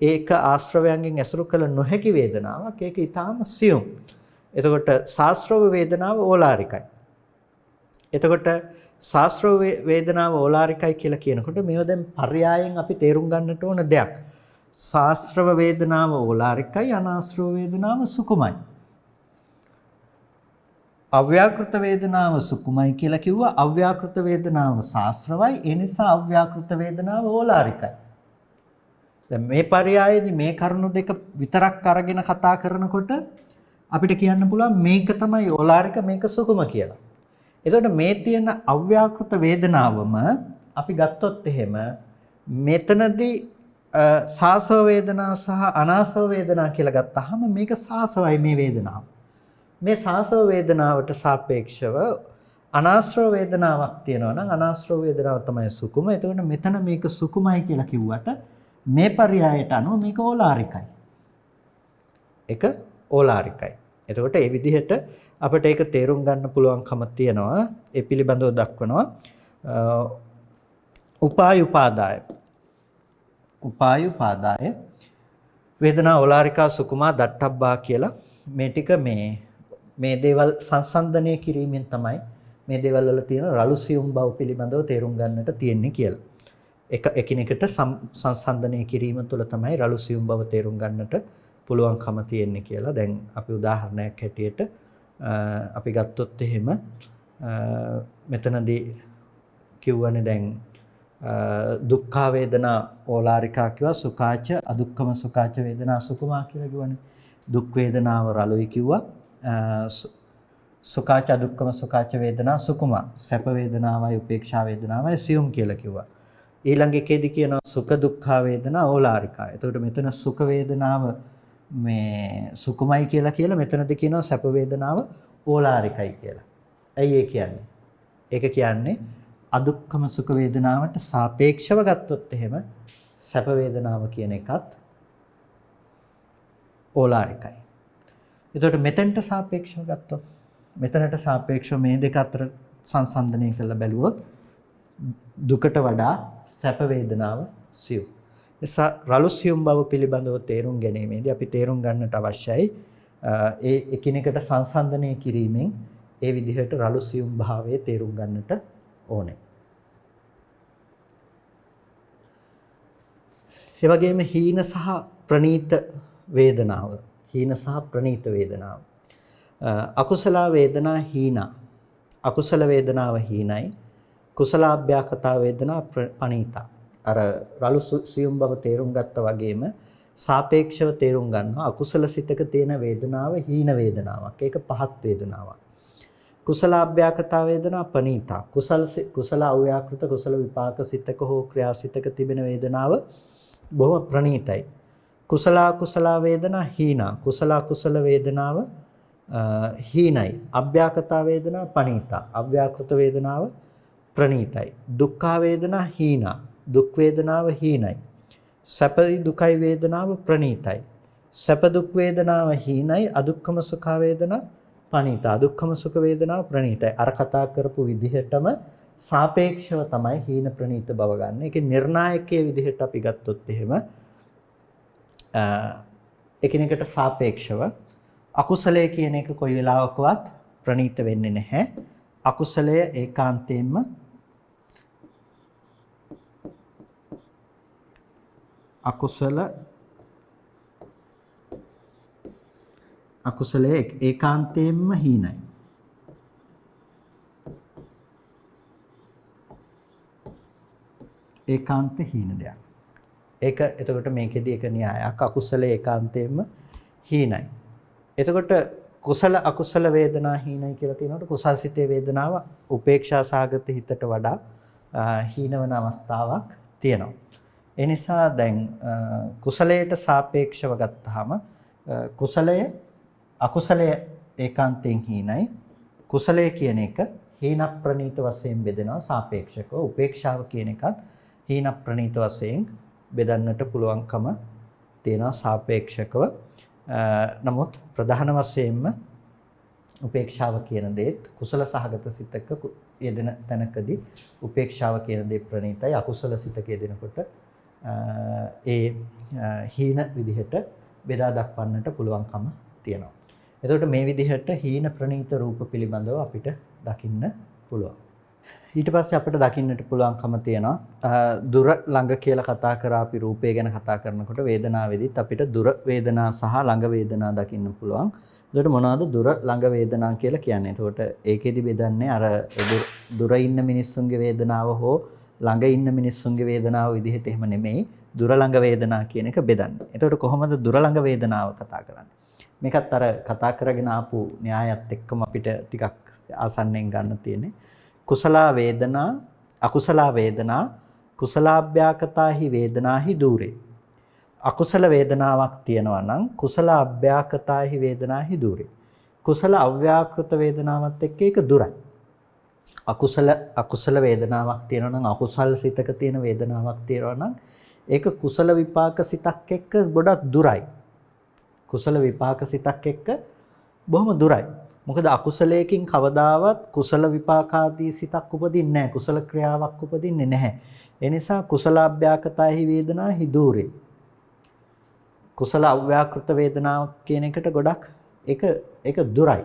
ඒක ආශ්‍රවයන්ගෙන් ඇසුරු කළ නොහැකි වේදනාවක්. ඒක ඊටාම සියුම්. එතකොට සාස්ත්‍රව වේදනාව ඕලාරිකයි. එතකොට සාස්ත්‍රව වේදනාව ඕලාරිකයි කියලා කියනකොට මේව දැන් පර්යායෙන් අපි තේරුම් ගන්නට ඕන දෙයක්. සාස්ත්‍රව වේදනාව ඕලාරිකයි, අනාශ්‍රව වේදනාව සුකුමයි. අව්‍යාකෘත වේදනාව සුකුමයි කියලා කිව්වා. අව්‍යාකෘත වේදනාව සාස්ත්‍රවයි. ඒ නිසා අව්‍යාකෘත වේදනාව ඕලාරිකයි. දැන් මේ පරයයේදී මේ කරුණු දෙක විතරක් අරගෙන කතා කරනකොට අපිට කියන්න පුළුවන් මේක තමයි ඕලාරික මේක සුකුම කියලා. එතකොට මේ තියෙන අව්‍යාකෘත වේදනාවම අපි ගත්තොත් එහෙම මෙතනදී සාසව වේදනා සහ අනාසව වේදනා කියලා ගත්තාම මේක සාසවයි මේ වේදනාව. මේ සාසව වේදනාවට සාපේක්ෂව අනාශ්‍රව වේදනාවක් තියෙනවා නම් අනාශ්‍රව වේදනාව තමයි සුකුම. එතකොට මෙතන මේක සුකුමයි කියලා කිව්වට මේ පරයයට අනුව මේක ඕලාරිකයි. ඒක ඕලාරිකයි. එතකොට ඒ විදිහට අපිට ඒක තේරුම් ගන්න පුළුවන්කම තියෙනවා. ඒ පිළිබඳව දක්වනවා උපායුපාදාය. උපායුපාදාය වේදනා ඕලාරිකා සුකුමා දට්ඨබ්බා කියලා මේ ටික මේ දේවල් සංසන්දනය කිරීමෙන් තමයි මේ දේවල් වල තියෙන රළු සියුම් බව පිළිබඳව තේරුම් ගන්නට තියෙන්නේ කියලා. එකිනෙකට සංසන්දනය කිරීම තුළ තමයි රළු සියුම් බව තේරුම් ගන්නට පුළුවන්කම තියෙන්නේ කියලා. දැන් අපි උදාහරණයක් හැටියට අපි ගත්තොත් එහෙම මෙතනදී කියවනේ දැන් දුක්ඛ වේදනා ඕලාරිකා කිව්වා, සුඛාච අදුක්ඛම සුඛාච වේදනා සුකුමා කියලා කිව්වනේ. දුක් වේදනාව රළුයි කිව්වා, සුඛාච අදුක්ඛම සුඛාච වේදනා සුකුමා, සැප වේදනාවයි උපේක්ෂා වේදනාවයි සියුම් කියලා කිව්වා. ඊළඟ එකේදී කියනවා සුඛ දුක්ඛ වේදනා ඕලාරිකා. එතකොට මෙතන සුඛ වේදනාව මේ සුකුමයි කියලා මෙතනදී කියනවා සැප වේදනාව ඕලාරිකයි කියලා. ඇයි ඒ කියන්නේ? ඒක කියන්නේ අදුක්ඛම සුඛ වේදනාවට සාපේක්ෂව ගත්තොත් එහෙම සැප වේදනාව කියන එකත් ඕලාරිකයි. එතකොට මෙතෙන්ට සාපේක්ෂව ගත්තොත් මෙතනට සාපේක්ෂව මේ දෙක අතර සංසන්දනය කරලා බැලුවොත් දුකට වඩා සැප වේදනාව සියුම්. එසා රළු සියුම් බව පිළිබඳව තේරුම් ගැනීමේදී අපි තේරුම් ගන්නට අවශ්‍යයි ඒ එකිනෙකට සංසන්දනය කිරීමෙන් ඒ විදිහට රළු සියුම් භාවයේ තේරුම් ගන්නට ඕනේ. ඒ වගේම හීන සහ ප්‍රනීත වේදනාව. හීන සහ ප්‍රනීත වේදනාව. අකුසල වේදනා හීන. අකුසල වේදනාව හීනයි. කුසලාභ්‍යාකතා වේදනා පනීතා. අර රළු සියුම් බව තේරුම් ගත්තා වගේම සාපේක්ෂව තේරුම් ගන්නවා අකුසල සිතක තියෙන වේදනාව හීන වේදනාවක්. ඒක පහත් වේදනාවක්. කුසලාභ්‍යාකතා වේදනා පනීතා. කුසල අව්‍යාකෘත කුසල විපාක සිතක හෝ ක්‍රියාසිතක තිබෙන වේදනාව බොහොම ප්‍රණීතයි. කුසල වේදනා හීනා. කුසල වේදනාව හීනයි. අභ්‍යාකතා වේදනා පනීතා. අභ්‍යාකෘත වේදනාව ප්‍රණීතයි. දුක්ඛ වේදනා හීනා. දුක් වේදනාව හීනයි. සැපයි දුකයි වේදනාව ප්‍රණීතයි. සැප දුක් වේදනාව හීනයි. අදුක්ඛම සුඛ වේදනා පනීතා. අදුක්ඛම සුඛ වේදනාව ප්‍රණීතයි. අර කතා කරපු විදිහටම සාපේක්ෂව තමයි හීන ප්‍රණීත බව ගන්න. ඒකේ නිර්ණායකයේ විදිහට අපි ගත්තොත් එහෙම එකිනෙකට සාපේක්ෂව අකුසලයේ කියන එක කොයි වෙලාවකවත් ප්‍රණීත වෙන්නේ නැහැ. අකුසලය ඒකාන්තයෙන්ම අකුසලයේ ඒකාන්තයෙන්ම හීනයි. ඒකාන්ත හීන දෙයක්. ඒක එතකොට මේකෙදී එක න්‍යායක් අකුසලයේ ඒකාන්තයෙන්ම හීනයි. එතකොට කුසල අකුසල වේදනා හීනයි කියලා තියෙනකොට කුසල් සිතේ වේදනාව උපේක්ෂා සාගත හිතට වඩා හීන වෙන අවස්ථාවක් තියෙනවා. ඒ නිසා දැන් කුසලයට සාපේක්ෂව ගත්තාම කුසලය අකුසලය ඒකාන්තයෙන් හීනයි. කුසලය කියන එක හීන ප්‍රනීත වශයෙන් බෙදෙනවා සාපේක්ෂකව. උපේක්ෂාව කියන එකත් හීන ප්‍රනීත වශයෙන් බෙදන්නට පුළුවන්කම තියෙනවා සාපේක්ෂකව. නමුත් ප්‍රධාන වශයෙන්ම උපේක්ෂාව කියන දේත් කුසල සහගත සිතක යෙදෙන තැනකදී උපේක්ෂාව කියන දේ ප්‍රණීතයි. අකුසල සිතක යෙදෙනකොට ඒ හීන විදිහට බෙදා දක්වන්නට පුළුවන්කම තියෙනවා. එතකොට මේ විදිහට හීන ප්‍රණීත රූප පිළිබඳව අපිට දකින්න පුළුවන්. ඊට පස්සේ අපිට දකින්නට පුළුවන්කම තියෙනවා දුර ළඟ කියලා කතා කරා අපි රූපය ගැන කතා කරනකොට වේදනාවේදීත් අපිට දුර වේදනා සහ ළඟ වේදනා දකින්න පුළුවන්. එතකොට මොනවද දුර ළඟ වේදනා කියලා කියන්නේ? එතකොට ඒකෙදි බෙදන්නේ අර දුර ඉන්න මිනිස්සුන්ගේ වේදනාව හෝ ළඟ ඉන්න මිනිස්සුන්ගේ වේදනාව විදිහට එහෙම නෙමෙයි දුර ළඟ වේදනා කියන එක බෙදන්නේ. එතකොට කොහොමද දුර ළඟ වේදනාව කතා කරන්නේ? මේකත් අර කතා කරගෙන ආපු න්‍යායත් එක්කම අපිට ටිකක් ආසන්නෙන් ගන්න තියෙන්නේ. කුසල වේදනා අකුසල වේදනා කුසලාභ්‍යාකතාහි වේදනාහි දූරේ. අකුසල වේදනාවක් තියෙනවා නම් කුසල අභ්‍යාකතාහි වේදනාහි දූරේ. කුසල අව්‍යාකෘත වේදනාවත් එක්ක ඒක දුරයි. අකුසල වේදනාවක් තියෙනවා නම් අකුසල් සිතක තියෙන වේදනාවක් තියෙනවා නම් ඒක කුසල විපාක සිතක් එක්ක ගොඩක් දුරයි. කුසල විපාක සිතක් එක්ක බොහොම දුරයි. මොකද අකුසලයකින් කවදාවත් කුසල විපාකාදී සිතක් උපදින්නේ නැහැ. කුසල ක්‍රියාවක් උපදින්නේ නැහැ. ඒ නිසා කුසලාභ්‍යාකතාහි වේදනාහි දූරේ. කුසල අව්‍යාකෘත වේදනාවක් කියන එකට ගොඩක් ඒක දුරයි.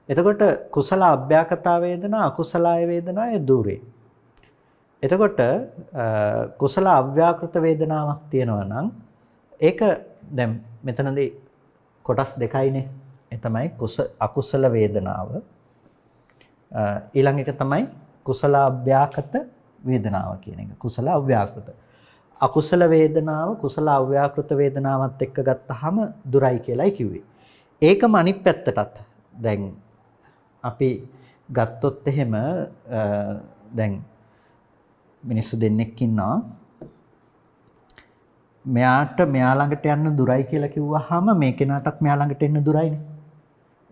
එතකොට කුසල අභ්‍යාකතා වේදනා අකුසලාය වේදනාය දූරේ. එතකොට කුසල අව්‍යාකෘත වේදනාවක් තියෙනවා නම් ඒක දැන් මෙතනදී කොටස් දෙකයිනේ. ඒ තමයි අකුසල වේදනාව. ඊළඟ එක තමයි කුසල අභ්‍යාකත වේදනාව කියන එක. කුසල අව්‍යාකෘත. අකුසල වේදනාව කුසල අව්‍යාකෘත වේදනාවත් එක්ක ගත්තාම දුරයි කියලායි කිව්වේ. ඒකම අනිත් පැත්තටත් දැන් අපි ගත්තොත් එහෙම දැන් මිනිස්සු දෙන්නෙක් ඉන්නවා. මෙයාට මෙයා ළඟට යන්න දුරයි කියලා කිව්වහම මේ කෙනාටත් මෙයා ළඟට එන්න දුරයිනේ.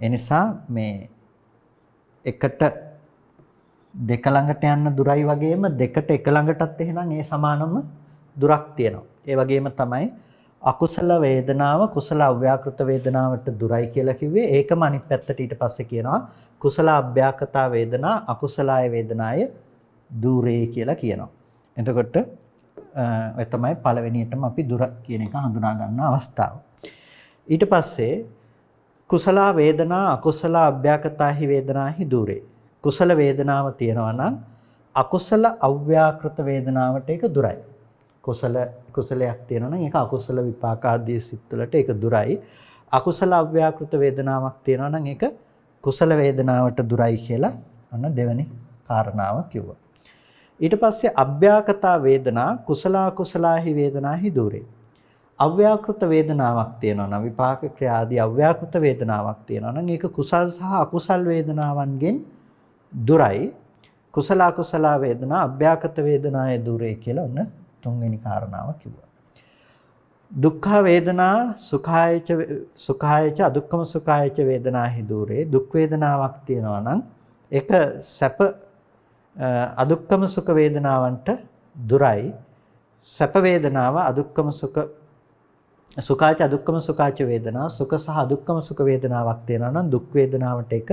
ඒ නිසා මේ එකට දෙක ළඟට යන්න දුරයි වගේම දෙකට එක ළඟටත් එහෙනම් ඒ සමානම දුරක් තියෙනවා. ඒ වගේම තමයි අකුසල වේදනාව කුසල අව්‍යාකෘත වේදනාවට දුරයි කියලා කිව්වේ. ඒකම අනිත් පැත්තට ඊට පස්සේ කියනවා කුසල අභ්‍යාකතා වේදනා අකුසලාය වේදනාය දුරේ කියලා කියනවා. එතකොට ඔය තමයි පළවෙනියටම අපි දුර කියන එක හඳුනා ගන්න අවස්ථාව. ඊට පස්සේ කුසල වේදනා අකුසල අභ්‍යාකතාහි වේදනාහි දුරේ. කුසල වේදනාව තියෙනවා නම් අකුසල අව්‍යාකෘත වේදනාවට ඒක දුරයි. කුසලයක් තියෙනවා නම් ඒක අකුසල විපාක ආදී සිත්වලට ඒක දුරයි. අකුසල අව්‍යාකෘත වේදනාවක් තියෙනවා නම් ඒක කුසල වේදනාවට දුරයි කියලා අන්න දෙවෙනි කාරණාව කිව්වා. ඊට පස්සේ අභ්‍යාකතා වේදනා කුසල කුසලාහි වේදනාහි දුරේ. අව්‍යාකෘත වේදනාවක් තියෙනවා නම් විපාක ක්‍රියා ආදී අව්‍යාකෘත වේදනාවක් තියෙනවා නම් ඒක කුසල් සහ අකුසල් වේදනාවන්ගෙන් දුරයි. කුසල අකුසල වේදනා අභ්‍යාකත වේදනාය දුරේ කියලා ඔන්න තුන්වෙනි කාරණාව කිව්වා. දුක්ඛ වේදනා සුඛායච අදුක්ඛම සුඛායච වේදනාහි දුරේ. දුක් වේදනාවක් තියෙනවා නම් ඒක සැප අදුක්ඛම සුඛ වේදනාවන්ට දුරයි. සැප වේදනාව අදුක්ඛම සුඛාච අදුක්ඛම සුඛාච වේදනා සුඛ සහ අදුක්ඛම සුඛ වේදනාවක් තියෙනවා නම් දුක් වේදනාවට ඒක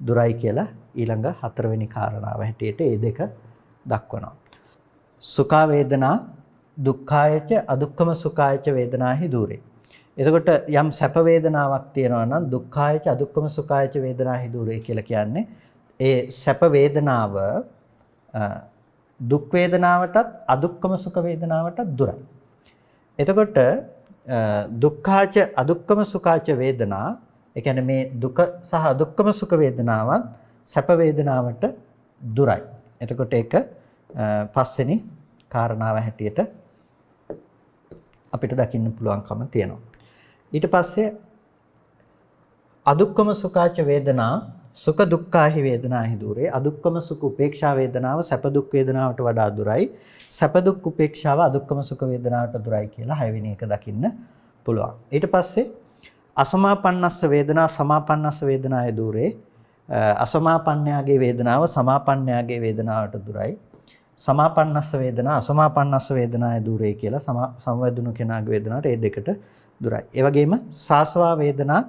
දුරයි කියලා ඊළඟ හතරවෙනි කාරණාව හැටියට මේ දෙක දක්වනවා. සුඛ වේදනා දුක්ඛායච අදුක්ඛම සුඛායච වේදනාහි දුරේ. එතකොට යම් සැප වේදනාවක් තියෙනවා නම් දුක්ඛායච අදුක්ඛම සුඛායච වේදනාහි දුරේ කියලා කියන්නේ ඒ සැප වේදනාව දුක් වේදනාවටත් අදුක්ඛම සුඛ වේදනාවටත් දුරයි. එතකොට දුක්ඛාච අදුක්ඛම සුඛාච වේදනා ඒ කියන්නේ මේ දුක සහ අදුක්ඛම සුඛ වේදනාවත් සැප වේදනාවට දුරයි. එතකොට ඒක පස්වෙනි කාරණාව හැටියට අපිට දකින්න පුළුවන්කම තියෙනවා. ඊට පස්සේ අදුක්ඛම සුඛාච වේදනා සුඛ දුක්ඛාහි වේදනාහි දුරේ. අදුක්කම සුඛ උපේක්ෂා වේදනාව සැප දුක් වේදනාවට වඩා දුරයි. සැප දුක් උපේක්ෂාව අදුක්කම සුඛ වේදනාවට දුරයි කියලා 6 වෙනි එක දකින්න පුළුවන්. ඊට පස්සේ අසමාපන්නස්ස වේදනා සමාපන්නස්ස වේදනායේ දුරේ. අසමාපන්නයාගේ වේදනාව සමාපන්නයාගේ වේදනාවට දුරයි. සමාපන්නස්ස වේදනා අසමාපන්නස්ස වේදනායේ දුරේ කියලා සමවැදුණු කෙනාගේ වේදනාවට ඒ දෙකට දුරයි. ඒ වගේම සාස්වා වේදනා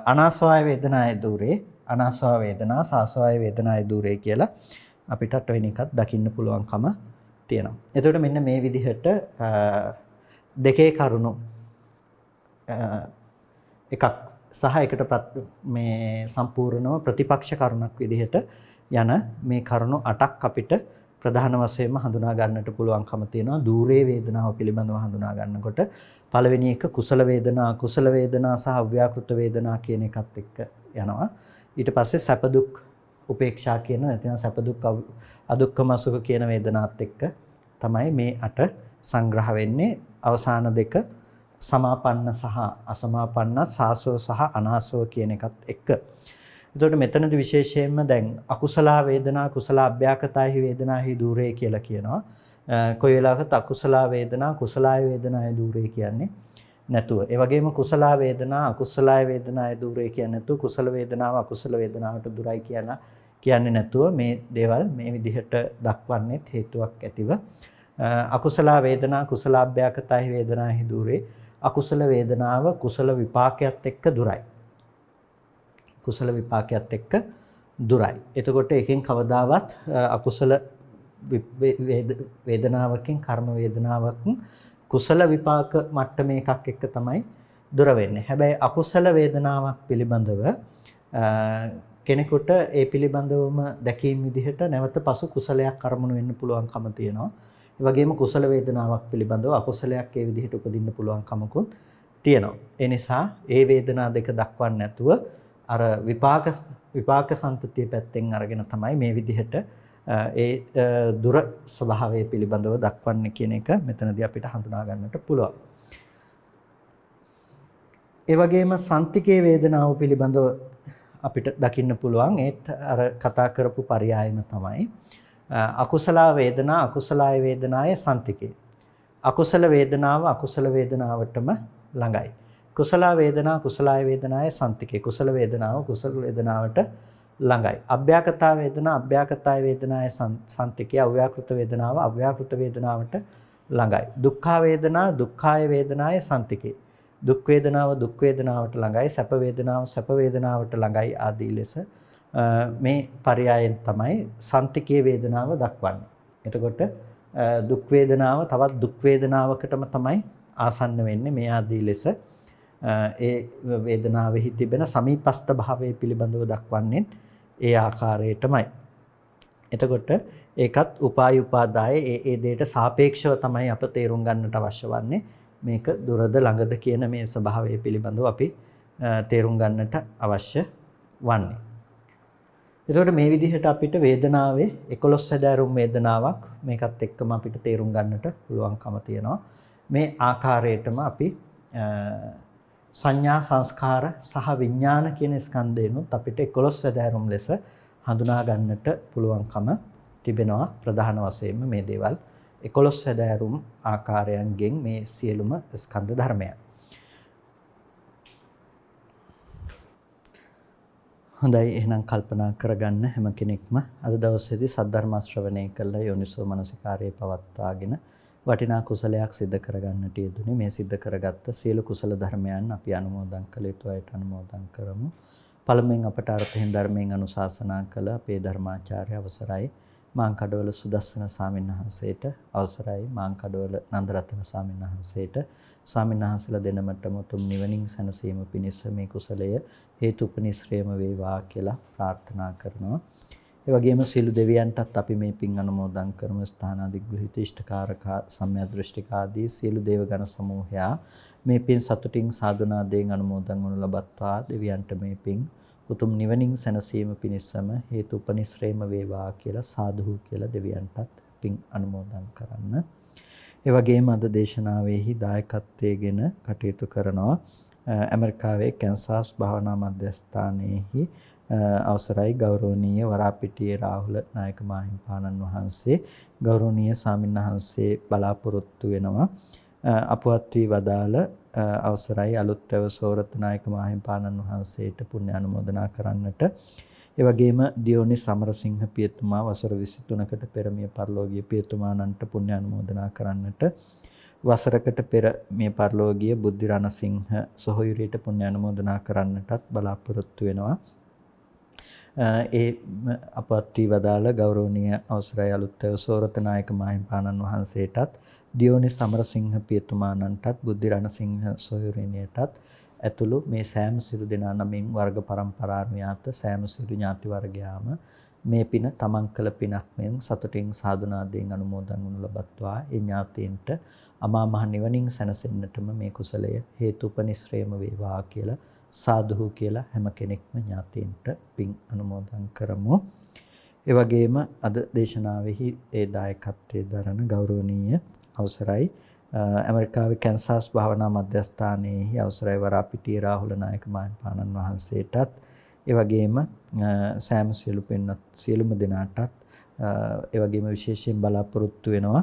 අනාස්වාය වේදනායේ දුරේ අනාස්වා වේදනා සාස්වාය වේදනායේ දුරේ කියලා අපිට 8 වෙනි එකත් දකින්න පුළුවන්කම තියෙනවා. එතකොට මෙන්න මේ විදිහට දෙකේ කරුණු එකක් සහ එකට මේ සම්පූර්ණව ප්‍රතිපක්ෂ කරුණක් විදිහට යන මේ කරුණු 8ක් අපිට ප්‍රධාන වශයෙන්ම හඳුනා ගන්නට පුළුවන්කම තියෙනවා. දුරේ වේදනාව පිළිබඳව හඳුනා ගන්නකොට පළවෙනි එක කුසල වේදනා අකුසල වේදනා සහ අව්‍යාකෘත වේදනා කියන එකත් එක්ක යනවා. ඊට පස්සේ සැප දුක් උපේක්ෂා කියන නැත්නම් සැප දුක් අදුක්කම සුඛ කියන වේදනාත් එක්ක තමයි මේ 8 සංග්‍රහ වෙන්නේ. අවසාන දෙක සමාපන්න සහ අසමාපන්න සාසව සහ අනාසව කියන එකත් එක්ක. එතකොට මෙතනදී විශේෂයෙන්ම දැන් අකුසල වේදනා කුසල අභ්‍යාකතාහි වේදනාහි දුරේ කියලා කියනවා. කොයි වෙලාවකත් අකුසල වේදනා කුසලාය වේදනාය දුරේ කියන්නේ නැතුව. ඒ වගේම කුසල වේදනා අකුසලාය වේදනාය දුරේ කියන්නේ නැතුව කුසල වේදනාව අකුසල වේදනාවට දුරයි කියන්නේ නැතුව මේ දේවල් මේ විදිහට දක්වන්නේ හේතුවක් ඇතිව. අකුසල වේදනා කුසල අභ්‍යාකතාහි වේදනාහි දුරේ අකුසල වේදනාව කුසල විපාකයක් එක්ක දුරයි. කුසල විපාකයක් එක්ක දුරයි. එතකොට එකෙන් කවදාවත් අකුසල වේදනාවකින් කර්ම වේදනාවක් කුසල විපාක මට්ටමේ එකක් එක්ක තමයි දුර වෙන්නේ. හැබැයි අකුසල වේදනාවක් පිළිබඳව කෙනෙකුට ඒ පිළිබඳවම දැකීම විදිහට නැවත පසු කුසලයක් කරමුණු වෙන්න පුළුවන්කම තියෙනවා. ඒ වගේම කුසල වේදනාවක් පිළිබඳව අකුසලයක් ඒ විදිහට උපදින්න පුළුවන්කමකුත් තියෙනවා. ඒ නිසා ඒ වේදනා දෙක දක්වන්නේ නැතුව අර විපාක සම්තතිය පැත්තෙන් අරගෙන තමයි මේ විදිහට ඒ දුර ස්වභාවය පිළිබඳව දක්වන්නේ කියන එක මෙතනදී අපිට හඳුනා ගන්නට පුළුවන්. ඒ වගේම සන්තිකේ වේදනාව පිළිබඳව අපිට දකින්න පුළුවන් ඒත් අර කතා කරපු පරයයම තමයි අකුසල වේදනා අකුසලාය වේදනාය සන්තිකේ. අකුසල වේදනාව අකුසල වේදනාවටම ළඟයි. කුසල වේදනා කුසලාය වේදනාය සන්තිකේ. කුසල වේදනාව කුසල වේදනාවට ළඟයි. අභ්‍යාකතා වේදනා අභ්‍යාකතාය වේදනාය සන්තිකේ. අව්‍යාකෘත වේදනාව අව්‍යාකෘත වේදනාවට ළඟයි. දුක්ඛ වේදනා දුක්ඛාය වේදනාය සන්තිකේ. දුක් වේදනාව දුක් වේදනාවට ළඟයි. සැප වේදනාව සැප වේදනාවට ළඟයි ආදී ලෙස මේ පරයයන් තමයි සන්තිකේ වේදනාව දක්වන්නේ. එතකොට දුක් වේදනාව තවත් දුක් වේදනාවකටම තමයි ආසන්න වෙන්නේ. මේ ආදී ලෙස ඒ වේදනාවෙහි තිබෙන සමීපස්ත භාවය පිළිබඳව දක්වන්නේ ඒ ආකාරයටමයි. එතකොට ඒකත් උපාය උපාදාය ඒ දෙයට සාපේක්ෂව තමයි අප තේරුම් ගන්නට අවශ්‍ය වන්නේ. මේක දුරද ළඟද කියන මේ ස්වභාවය පිළිබඳව අපි තේරුම් ගන්නට අවශ්‍ය වන්නේ. එතකොට මේ විදිහට අපිට වේදනාවේ 11 සැදෑරුම් වේදනාවක් මේකත් එක්කම අපිට තේරුම් ගන්නට පුළුවන්කම තියෙනවා. මේ ආකාරයටම අපි සංඥා සංස්කාර සහ විඥාන කියන ස්කන්ධයනොත් අපිට 11 සැදෑරුම් ලෙස හඳුනා ගන්නට පුළුවන්කම තිබෙනවා. ප්‍රධාන වශයෙන්ම මේ දේවල් 11 සැදෑරුම් ආකාරයන්ගෙන් මේ සියලුම ස්කන්ධ ධර්මයන්. හොඳයි, එහෙනම් කල්පනා කරගන්න හැම කෙනෙක්ම අද දවසේදී සද්ධර්ම ශ්‍රවණය කළා යෝනිසෝ මනසිකාරයේ පවත්වාගෙන වටිනා කුසලයක් සිද්ධ කරගන්නට යෙදුනේ. මේ සිද්ධ කරගත්ත සියලු කුසල ධර්මයන් අපි අනුමෝදන් කළ යුතු අයට අනුමෝදන් කරමු. පළමුවෙන් අපට අර්ථයෙන් ධර්මයෙන් අනුශාසනා කළ අපේ ධර්මාචාර්ය අවසරයි මාංකඩවල සුදස්සන ස්වාමීන් වහන්සේට, අවසරයි මාංකඩවල නන්දරත්න ස්වාමීන් වහන්සේට, ස්වාමීන් වහන්සේලා දෙනමටම උතුම් නිවනින් සැනසීම පිණිස මේ කුසලය හේතුපනිශ්‍රේම වේවා කියලා ප්‍රාර්ථනා කරනවා. ඒ වගේම සියලු දෙවියන්ටත් අපි මේ පින් අනුමෝදන් කරමු. ස්ථානාදිග්‍රහිත ඉෂ්ඨකාරක සම්‍යක් දෘෂ්ටික ආදී සියලු දේවගණ සමූහයා මේ පින් සතුටින් සාදුනාදයෙන් අනුමෝදන් වනු ලබත්වා දෙවියන්ට මේ පින් උතුම් නිවනින් සැනසීම පිණිසම හේතුපනිශ්‍රේම වේවා කියලා සාදුහු කියලා දෙවියන්ටත් පින් අනුමෝදන් කරන්න. ඒ වගේම අද දේශනාවෙහි දායකත්වයේගෙන කටයුතු කරනවා ඇමරිකාවේ කැන්සස් භාවනා මධ්‍යස්ථානයේහි අවසරයි ගෞරවනීය වරාපිටියේ රාහුල නායක මාහිමිපාණන් වහන්සේ ගෞරවනීය ස්වාමින්වහන්සේ බලාපොරොත්තු වෙනවා අපවත් වී වදාළ අවසරයි අලුත්වැව සෝරත නායක මාහිමිපාණන් වහන්සේට පුණ්‍ය අනුමෝදනා කරන්නට ඒ වගේම දියෝනි සමරසිංහ පියතුමා වසර 23කට පෙර මිය පරලෝකීය පියතුමාණන්ට පුණ්‍ය අනුමෝදනා කරන්නට වසරකට පෙර මිය පරලෝකීය බුද්ධි රණසිංහ සොහොයුරියට පුණ්‍ය අනුමෝදනා කරන්නටත් බලාපොරොත්තු වෙනවා. ඒ අපවත් වී වදාළ ගෞරවනීය අවසරයි අලුත්වැව සෝරත නායක මාහිමිපාණන් වහන්සේටත් දියෝනි සමරසිංහ පියතුමාණන්ටත් බුද්ධි රණසිංහ සොහොයුරියටත් ඇතුළු මේ සෑම සිළු දෙනා නමින් වර්ග පරම්පරානුයාත සෑම සිළු ඥාති වර්ගයාම මේ පින තමන් කළ පිනක් මෙන් සතුටින් සාදුනාදයෙන් අනුමෝදන් වනු ලබත්වා ඒ ඥාතීන්ට අමා මහ නිවනින් සැනසෙන්නටම මේ කුසලය හේතුපනිශ්‍රේම වේවා කියලා සාදුහු කියලා හැම කෙනෙක්ම ඥාතීන්ට පින් අනුමෝදන් කරමු. ඒ වගේම අද දේශනාවෙහි ඒ දායකත්වයේ දරන ගෞරවනීය අවසරයි ඇමරිකාවේ කැන්සස් භාවනා මධ්‍යස්ථානයේ අවසරයි වරාපිටියේ රාහුල නායක මාහිමිපාණන් වහන්සේටත් ඒ වගේම සෑම සියලුම දෙනාටත් ඒ වගේම විශේෂයෙන් බලාපොරොත්තු වෙනවා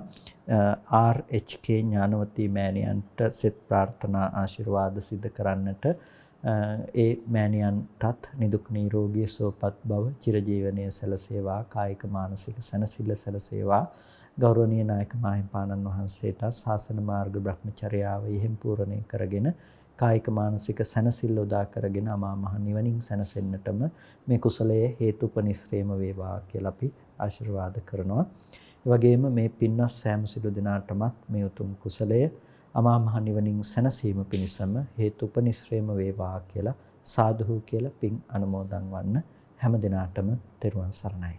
RHK ඥානවතී මෑණියන්ට සෙත් ප්‍රාර්ථනා ආශිර්වාද සිදු කරන්නට ඒ මෑණියන්ටත් නිදුක් නිරෝගී සුවපත් බව චිරජීවනයේ සැලසේවා කායික මානසික සැනසෙල්ල සැලසේවා ගෞරවනීය නායක මාහිමිපාණන් වහන්සේට ශාසන මාර්ග බ්‍රහ්මචර්යාව ඉහිම් පූර්ණේ කරගෙන කායික මානසික සැනසෙල්ල උදා කරගෙන අමා මහ නිවනින් සැනසෙන්නටම මේ කුසලයේ හේතුපනිශ්‍රේම වේවා කියලා අපි ආශිර්වාද කරනවා. ඒ වගේම මේ පින්වත් සෑම සිළු දිනාටමත් මේ උතුම් කුසලය අමා මහ නිවනින් සැනසීම පිණිසම හේතුපනිශ්‍රේම වේවා කියලා සාදුහු කියලා පින් අනුමෝදන් වන්න හැම දිනාටම තෙරුවන් සරණයි.